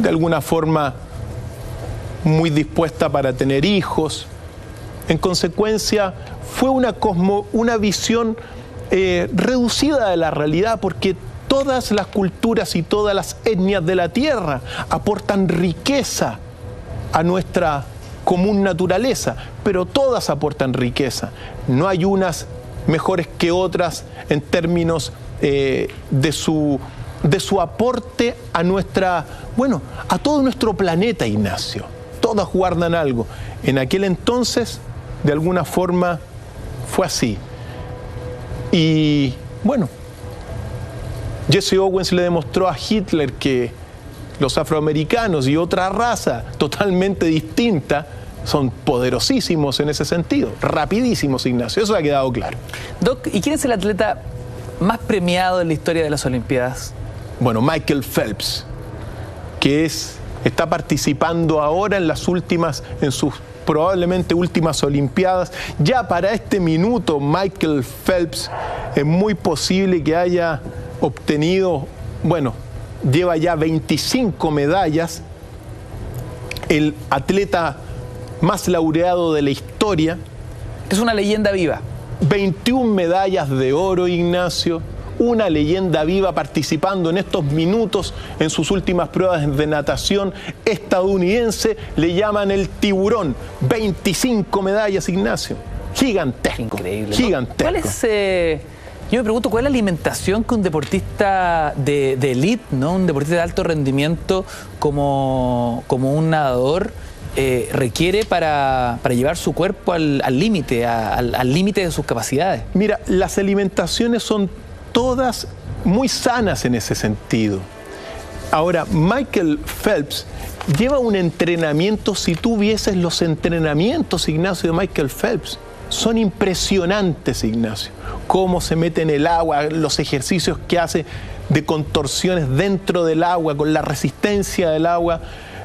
alguna forma muy dispuesta para tener hijos. En consecuencia, fue una visión reducida de la realidad, porque todas las culturas y todas las etnias de la tierra aportan riqueza a nuestra común naturaleza, pero todas aportan riqueza. No hay unas mejores que otras en términos de su aporte a a todo nuestro planeta, Ignacio. Todas guardan algo. En aquel entonces, de alguna forma, fue así. Y bueno, Jesse Owens le demostró a Hitler que los afroamericanos y otra raza totalmente distinta son poderosísimos en ese sentido, rapidísimos, Ignacio, eso ha quedado claro. Doc, ¿y quién es el atleta más premiado en la historia de las Olimpiadas? Bueno, Michael Phelps, que está participando ahora en sus probablemente últimas Olimpiadas. Ya para este minuto, Michael Phelps es muy posible que haya obtenido, lleva ya 25 medallas, el atleta más laureado de la historia. Es una leyenda viva. 21 medallas de oro, Ignacio. Una leyenda viva participando en estos minutos en sus últimas pruebas de natación estadounidense. Le llaman el tiburón. 25 medallas, Ignacio. Gigantesco. Increíble, gigantesco. ¿Cuál es, yo me pregunto, cuál es la alimentación que un deportista de elite, ¿no? Un deportista de alto rendimiento como un nadador requiere para llevar su cuerpo al límite, al límite de sus capacidades? Mira, las alimentaciones son todas muy sanas en ese sentido. Ahora, Michael Phelps lleva un entrenamiento, si tú vieses los entrenamientos, Ignacio, de Michael Phelps, son impresionantes, Ignacio. Cómo se mete en el agua, los ejercicios que hace de contorsiones dentro del agua, con la resistencia del agua.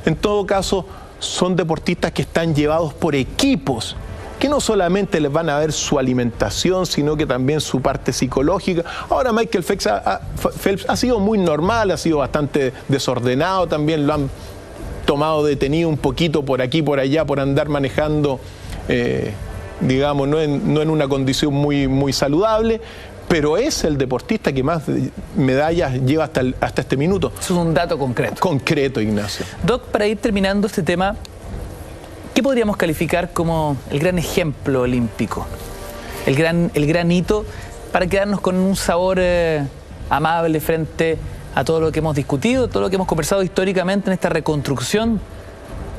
En todo caso, son deportistas que están llevados por equipos, que no solamente les van a ver su alimentación, sino que también su parte psicológica. Ahora Michael Phelps ha sido muy normal, ha sido bastante desordenado, también lo han tomado detenido un poquito por aquí, por allá, por andar manejando, digamos, no en una condición muy saludable, pero es el deportista que más medallas lleva hasta este minuto. Eso es un dato concreto. Concreto, Ignacio. Doc, para ir terminando este tema, ¿qué podríamos calificar como el gran ejemplo olímpico? El gran hito para quedarnos con un sabor amable frente a todo lo que hemos discutido, todo lo que hemos conversado históricamente en esta reconstrucción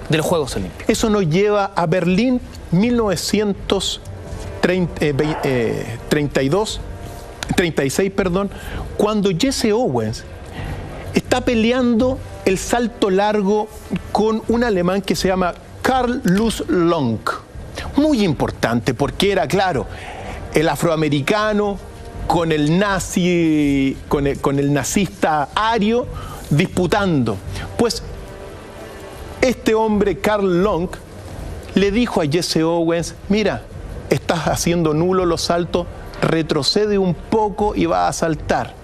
de los Juegos Olímpicos. Eso nos lleva a Berlín 1936, cuando Jesse Owens está peleando el salto largo con un alemán que se llama Carl Lutz Long. Muy importante porque era, claro, el afroamericano con el nazi, con el nazista ario disputando. Pues este hombre, Carl Long, le dijo a Jesse Owens: mira, estás haciendo nulo los saltos, retrocede un poco y va a saltar.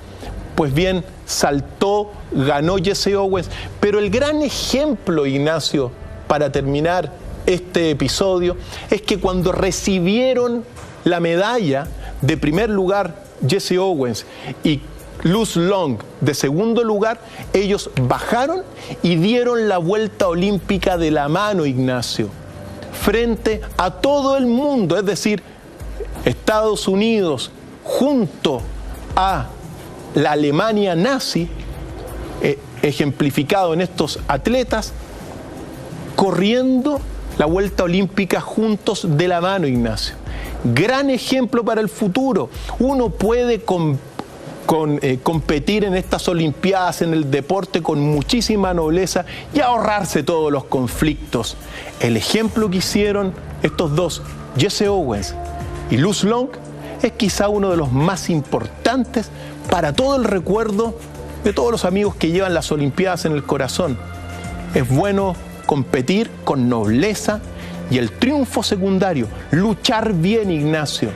Pues bien, saltó, ganó Jesse Owens, pero el gran ejemplo, Ignacio, para terminar este episodio, es que cuando recibieron la medalla, de primer lugar Jesse Owens y Luz Long de segundo lugar, ellos bajaron y dieron la vuelta olímpica de la mano, Ignacio, frente a todo el mundo, es decir, Estados Unidos junto a la Alemania nazi, ejemplificado en estos atletas, corriendo la vuelta olímpica juntos de la mano, Ignacio. Gran ejemplo para el futuro. Uno puede competir en estas Olimpiadas, en el deporte, con muchísima nobleza y ahorrarse todos los conflictos. El ejemplo que hicieron estos dos, Jesse Owens y Luz Long, es quizá uno de los más importantes para todo el recuerdo de todos los amigos que llevan las Olimpiadas en el corazón. Es bueno competir con nobleza y el triunfo secundario, luchar bien, Ignacio.